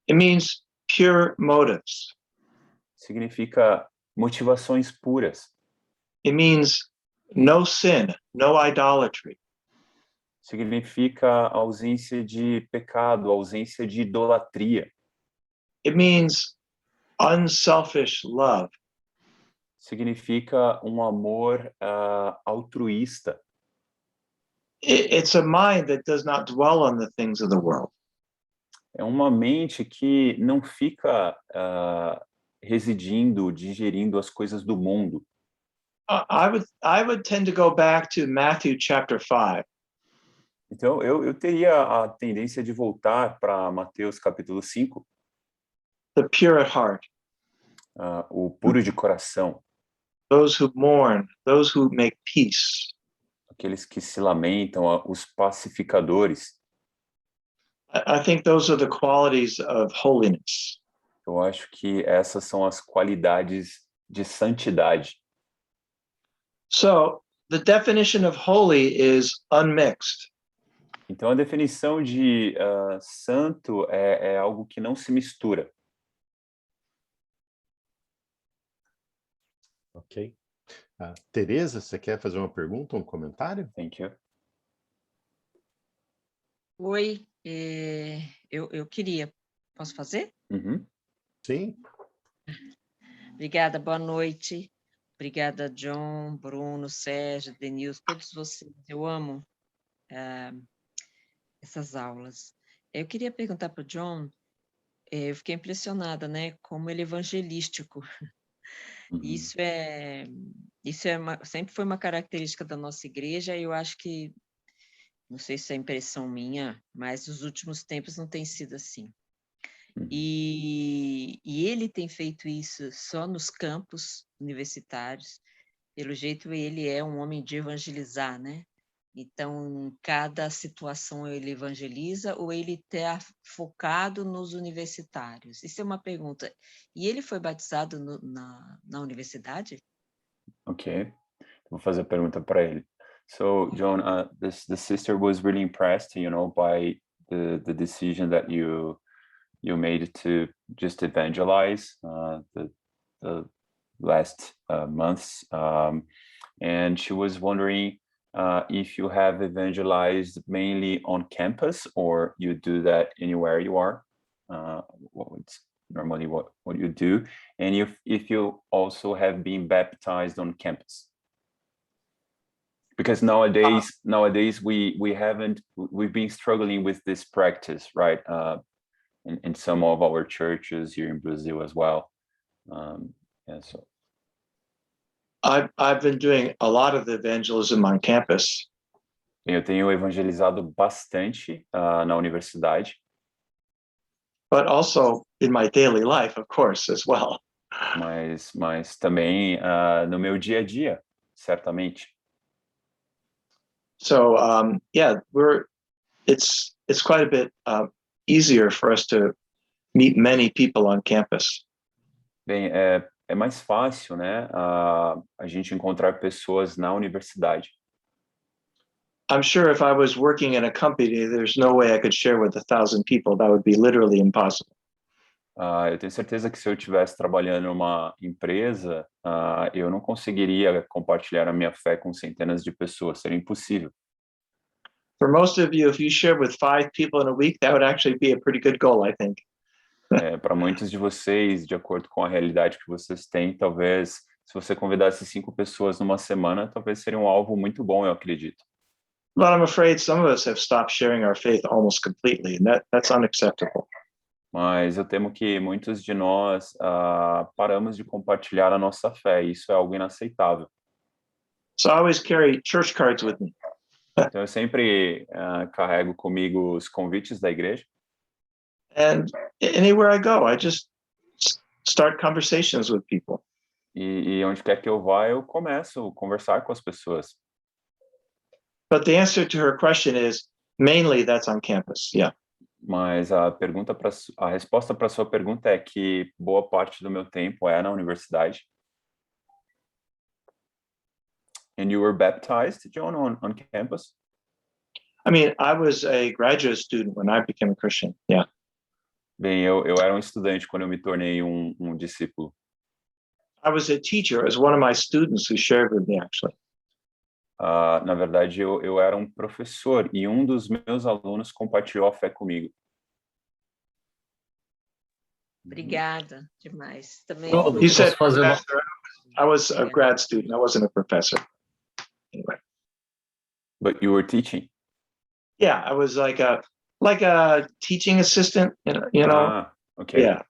It means pure motives. Significa motivações puras. It means no sin, no idolatry. Significa ausência de pecado, ausência de idolatria. It means unselfish love. Significa um amor altruísta. It's a mind that does not dwell on the things of the world. É uma mente que não fica residindo, digerindo as coisas do mundo. I would tend to go back to Matthew chapter 5. Então, eu teria a tendência de voltar para Mateus capítulo 5, The pure at heart, o puro de coração, those who mourn, those who make peace. aqueles que se lamentam, os pacificadores. I think those are the qualities of holiness. Eu acho que essas são as qualidades de santidade. So the definition of holy is unmixed. Então, a definição de santo é algo que não se mistura. Ok. Tereza, você quer fazer uma pergunta, um comentário? Thank you. Oi, eu queria. Posso fazer? Uhum. Sim. Obrigada, boa noite. Obrigada, John, Bruno, Sérgio, Denilson, todos vocês. Eu amo essas aulas. Eu queria perguntar para o John, eu fiquei impressionada, né? Como ele é evangelístico. Uhum. Isso sempre foi uma característica da nossa igreja, e eu acho que, não sei se é impressão minha, mas nos últimos tempos não tem sido assim. Uhum. E ele tem feito isso só nos campos universitários. Pelo jeito, ele é um homem de evangelizar, né? Então, em cada situação ele evangeliza ou ele está focado nos universitários? Isso é uma pergunta. E ele foi batizado na universidade? Ok. Vou fazer a pergunta para ele. So, John, the sister was really impressed, by the decision that you made to just evangelize the last months, and she was wondering if you have evangelized mainly on campus or you do that anywhere you are, what's normally what you do, and if you also have been baptized on campus. Because nowadays we've been struggling with this practice, right? In some of our churches here in Brazil as well. So I've been doing a lot of the evangelism on campus. Eu tenho evangelizado bastante na universidade. But also in my daily life, of course, as well. Mas também no meu dia a dia, certamente. So yeah, it's quite a bit easier for us to meet many people on campus. Bem, é mais fácil, né, a gente encontrar pessoas na universidade. I'm sure if I was working in a company, there's no way I could share with 1,000 people. That would be literally impossible. Eu tenho certeza que se eu estivesse trabalhando numa empresa, eu não conseguiria compartilhar a minha fé com centenas de pessoas, seria impossível. For most of you, if you share with 5 people in a week, that would actually be a pretty good goal, I think. Para muitos de vocês, de acordo com a realidade que vocês têm, talvez, se você convidasse 5 pessoas numa semana, talvez seria um alvo muito bom, eu acredito. But I'm afraid some of us have stopped sharing our faith almost completely, and that's unacceptable. Mas eu temo que muitos de nós paramos de compartilhar a nossa fé, e isso é algo inaceitável. So I always carry church cards with me. Então eu sempre carrego comigo os convites da igreja. And anywhere I go, I just start conversations with people. E onde quer que eu vá, eu começo a conversar com as pessoas. But the answer to her question is mainly that's on campus. Yeah. Mas a resposta para sua pergunta é que boa parte do meu tempo é na universidade. And you were baptized, John, on campus? I mean, I was a graduate student when I became a Christian. Yeah. Bem, eu era um estudante quando eu me tornei um discípulo. I was a teacher as one of my students who shared with me, actually. Na verdade, eu era um professor e um dos meus alunos compartilhou a fé comigo. Obrigada demais. Também. You said Posso fazer uma... professor. I was a grad student. I wasn't a professor. Anyway. But you were teaching? Yeah, I was like a teaching assistant, you know. Okay. Yeah.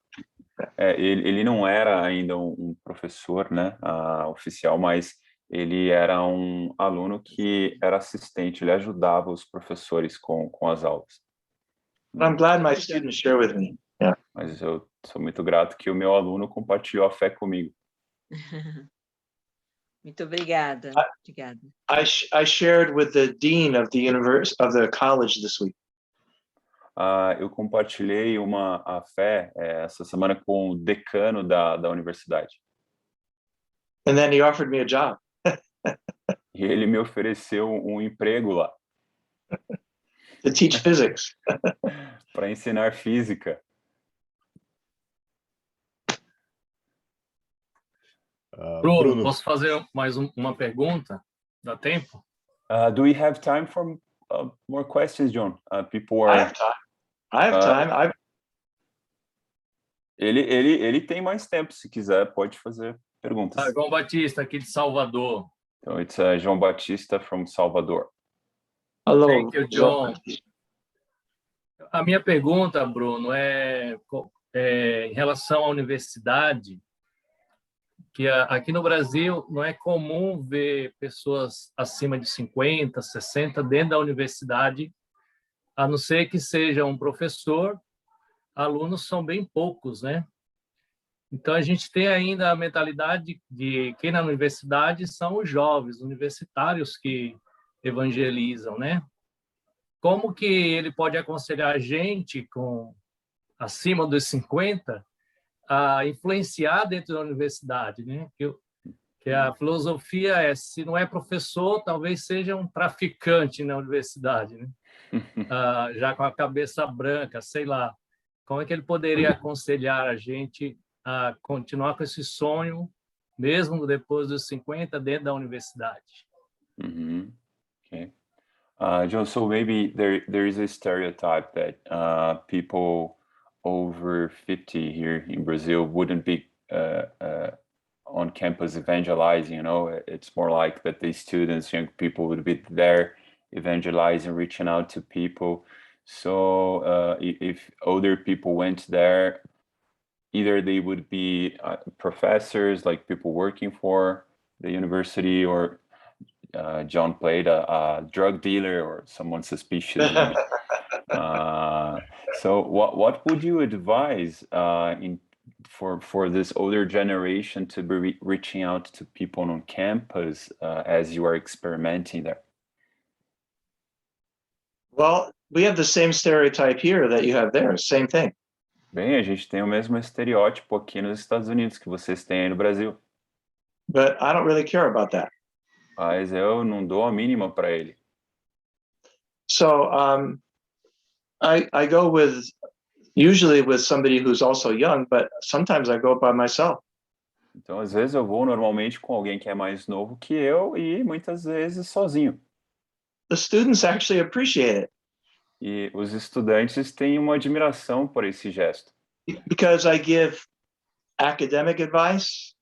Ele não era ainda um professor, né, oficial, mas ele era um aluno que era assistente, ele ajudava os professores com as aulas. But I'm glad my students share with me. Yeah. Mas eu sou muito grato que o meu aluno compartilhou a fé comigo. Muito obrigada. Obrigada. I shared with the dean of the college this week. Eu compartilhei a fé essa semana com o decano da universidade. And then he offered me a job. E ele me ofereceu um emprego lá. To teach physics. Para ensinar física. Bruno, posso fazer mais uma pergunta? Dá tempo? Do we have time for more questions, John? People are... I have time. Ele tem mais tempo, se quiser, pode fazer perguntas. João Batista, aqui de Salvador. Então, it's João Batista from Salvador. Hello, Thank you, John. A minha pergunta, Bruno, é em relação à universidade, que aqui no Brasil não é comum ver pessoas acima de 50, 60 dentro da universidade, a não ser que seja um professor, alunos são bem poucos, né? Então, a gente tem ainda a mentalidade de que na universidade são os jovens universitários que evangelizam, né? Como que ele pode aconselhar a gente com acima dos 50 a influenciar dentro da universidade, né? Que a filosofia é, se não é professor, talvez seja um traficante na universidade, né? Já com a cabeça branca, sei lá. Como é que ele poderia aconselhar a gente a continuar com esse sonho, mesmo depois dos 50, dentro da universidade? Okay. John, so maybe there is a stereotype that people over 50 here in Brazil wouldn't be on campus evangelizing, you know? It's more like that the students, young people would be there evangelizing, reaching out to people. So if older people went there, either they would be professors, like people working for the university, or John played a drug dealer or someone suspicious. So what would you advise for this older generation to be reaching out to people on campus as you are experimenting there? Well, we have the same stereotype here that you have there. Same thing. Bem, a gente tem o mesmo estereótipo aqui nos Estados Unidos que vocês têm aí no Brasil, But I don't really care about that. mas eu não dou a mínima para ele. So I go usually with somebody who's also young, but sometimes I go by myself. Então, às vezes eu vou normalmente com alguém que é mais novo que eu e muitas vezes sozinho. The students actually appreciate it E os estudantes têm uma admiração por esse gesto, because I give academic advice.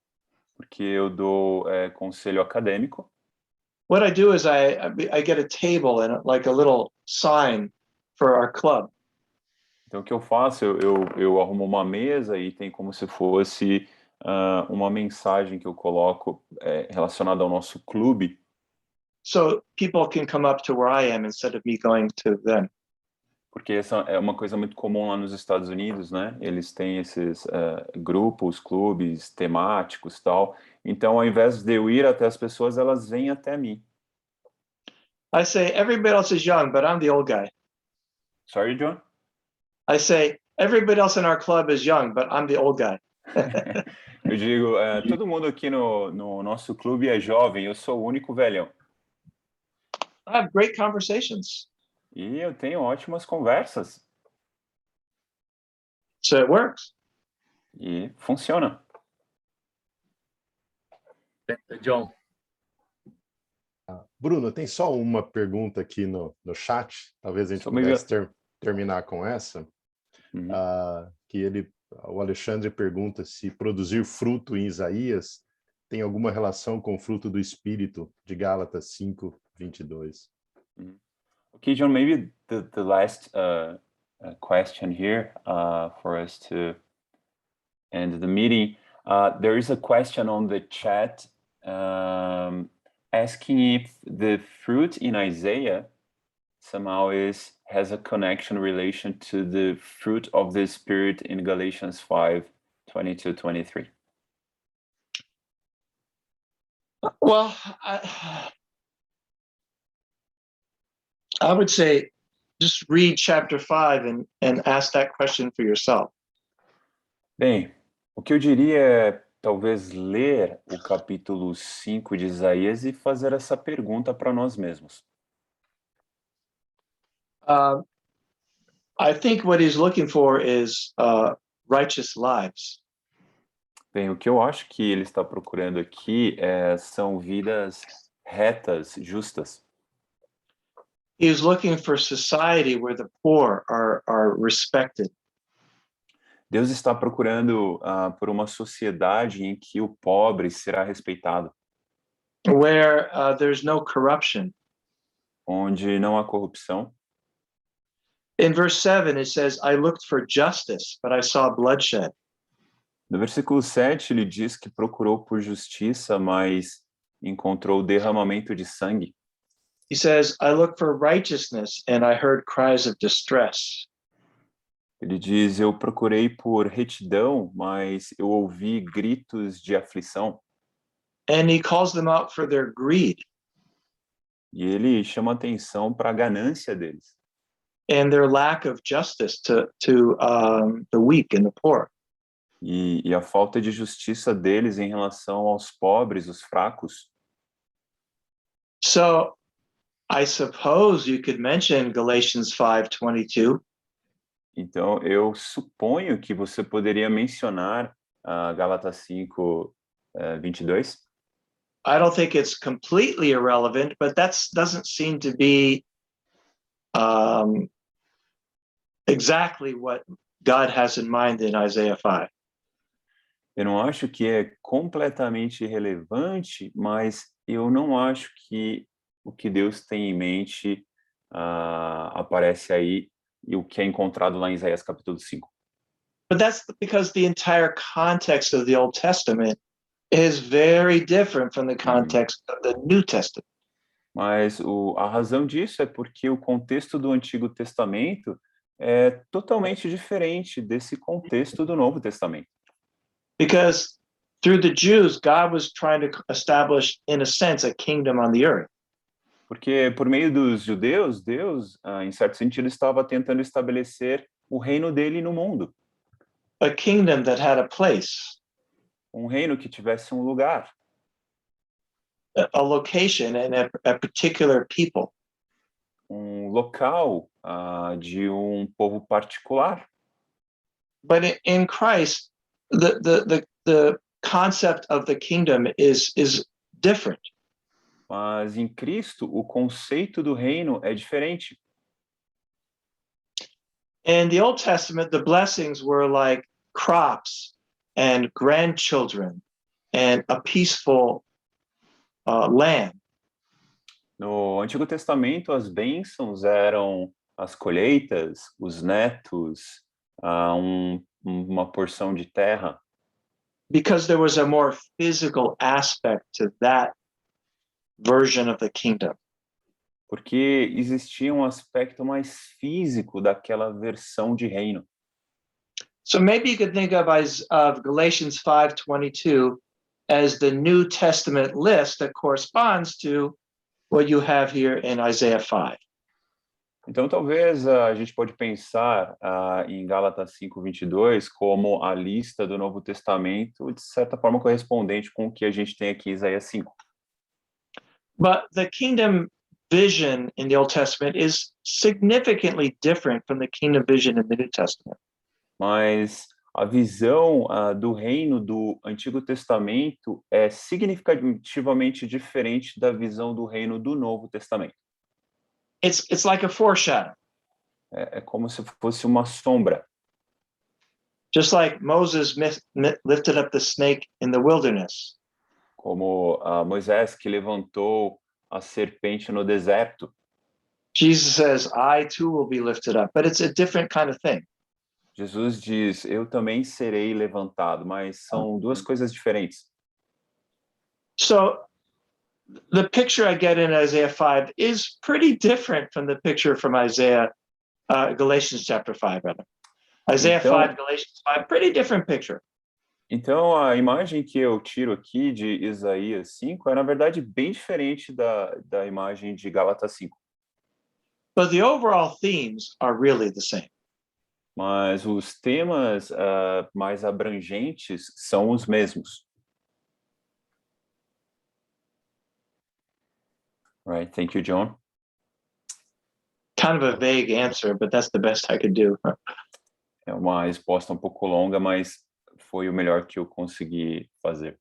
porque eu dou conselho acadêmico. What I do is I get a table and like a little sign for our club. Então, o que eu faço? Eu arrumo uma mesa e tem como se fosse uma mensagem que eu coloco relacionada ao nosso clube, So people can come up to where I am instead of me going to them. porque essa é uma coisa muito comum lá nos Estados Unidos, né? Eles têm esses grupos, clubes temáticos e tal. Então, ao invés de eu ir até as pessoas, elas vêm até mim. I say, everybody else is young, but I'm the old guy. Sorry, John? I say, everybody else in our club is young, but I'm the old guy. Eu digo, todo mundo aqui no nosso clube é jovem, eu sou o único velhão. I have great conversations. E eu tenho ótimas conversas. So it works. E funciona. John. Bruno, tem só uma pergunta aqui no chat. Talvez a gente Só me pudesse terminar com essa. Uhum. O Alexandre pergunta se produzir fruto em Isaías tem alguma relação com o fruto do Espírito de Gálatas 5:22. Okay, John, maybe the last question here for us to end the meeting. There is a question on the chat asking if the fruit in Isaiah somehow has a connection relation to the fruit of the Spirit in Galatians 5:22-23. Well, I would say just read chapter 5 and ask that question for yourself. Bem, o que eu diria é talvez ler o capítulo 5 de Isaías e fazer essa pergunta para nós mesmos. I think what he's looking for is righteous lives. Bem, o que eu acho que ele está procurando aqui são vidas retas, justas. He's looking for society where the poor are respected. Deus está procurando por uma sociedade em que o pobre será respeitado, Where there's no corruption. onde não há corrupção. In verse 7, it says, I looked for justice, but I saw bloodshed. No versículo 7, ele diz que procurou por justiça, mas encontrou derramamento de sangue. He says, I looked for righteousness, and I heard cries of distress. Ele diz, eu procurei por retidão, mas eu ouvi gritos de aflição. And he calls them out for their greed E ele chama atenção para a ganância deles and their lack of justice to the weak and the poor. e a falta de justiça deles em relação aos pobres, os fracos. So I suppose you could mention Galatians 5:22. Então, eu suponho que você poderia mencionar Gálatas 5:22. I don't think it's completely irrelevant, but that doesn't seem to be exactly what God has in mind in Isaiah 5. Eu não acho que é completamente irrelevante, mas eu não acho que o que Deus tem em mente aparece aí e o que é encontrado lá em Isaías capítulo 5. But that's because the entire context of the Old Testament is very different from the context of the New Testament. Mas a razão disso é porque o contexto do Antigo Testamento é totalmente diferente desse contexto do Novo Testamento. Because through the Jews, God was trying to establish, in a sense, a kingdom on the earth. Porque por meio dos judeus, Deus, em certo sentido, estava tentando estabelecer o reino dele no mundo. a kingdom that had a place, Um reino que tivesse um lugar, a location, and a particular people. um local de um povo particular. But in Christ, the concept of the kingdom is different. Mas em Cristo, o conceito do reino é diferente. In the Old Testament, the blessings were like crops and grandchildren and a peaceful land. No Antigo Testamento, as bênçãos eram as colheitas, os netos, uma porção de terra, Because there was a more physical aspect to that version of the kingdom. porque existia um aspecto mais físico daquela versão de reino. So maybe you could think of Galatians 5:22 as the New Testament list that corresponds to what you have here in Isaiah 5. Então, talvez a gente pode pensar em Gálatas 5:22 como a lista do Novo Testamento, de certa forma correspondente com o que a gente tem aqui em Isaías 5. But the kingdom vision in the Old Testament is significantly different from the kingdom vision in the New Testament. Mas a visão do reino do Antigo Testamento é significativamente diferente da visão do reino do Novo Testamento. It's like a foreshadow. É como se fosse uma sombra. Just like Moses lifted up the snake in the wilderness. Como Moisés que levantou a serpente no deserto. Jesus says, I too will be lifted up, but it's a different kind of thing. Jesus diz, eu também serei levantado, mas são duas coisas diferentes. So the picture I get in Isaiah 5 is pretty different from the picture from Galatians chapter 5, rather. Isaiah 5, Galatians 5, pretty different picture. Então, a imagem que eu tiro aqui de Isaías 5 é, na verdade, bem diferente da imagem de Gálatas 5. But the overall themes are really the same. Mas os temas mais abrangentes são os mesmos. Right, thank you, John. Kind of a vague answer, but that's the best I could do. É uma resposta um pouco longa, mas foi o melhor que eu consegui fazer.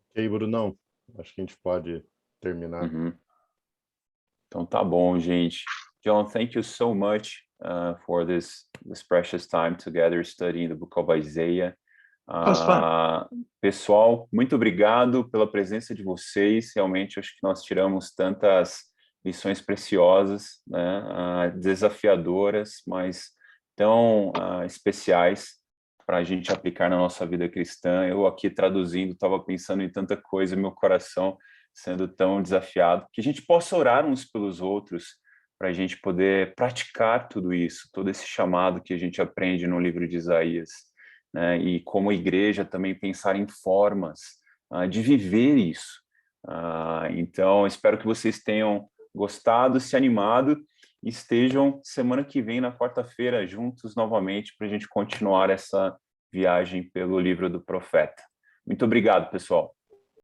Ok, Brunão. Acho que a gente pode terminar. Uhum. Então tá bom, gente. John, thank you so much for this precious time together studying the book of Isaiah. Pessoal, muito obrigado pela presença de vocês. Realmente, acho que nós tiramos tantas lições preciosas, né, desafiadoras, mas tão especiais para a gente aplicar na nossa vida cristã. Eu aqui traduzindo, estava pensando em tanta coisa, meu coração sendo tão desafiado, que a gente possa orar uns pelos outros, para a gente poder praticar tudo isso, todo esse chamado que a gente aprende no livro de Isaías, né? E como igreja também pensar em formas de viver isso. Então, espero que vocês tenham gostado, se animado, e estejam semana que vem, na quarta-feira, juntos novamente, para a gente continuar essa viagem pelo livro do profeta. Muito obrigado, pessoal.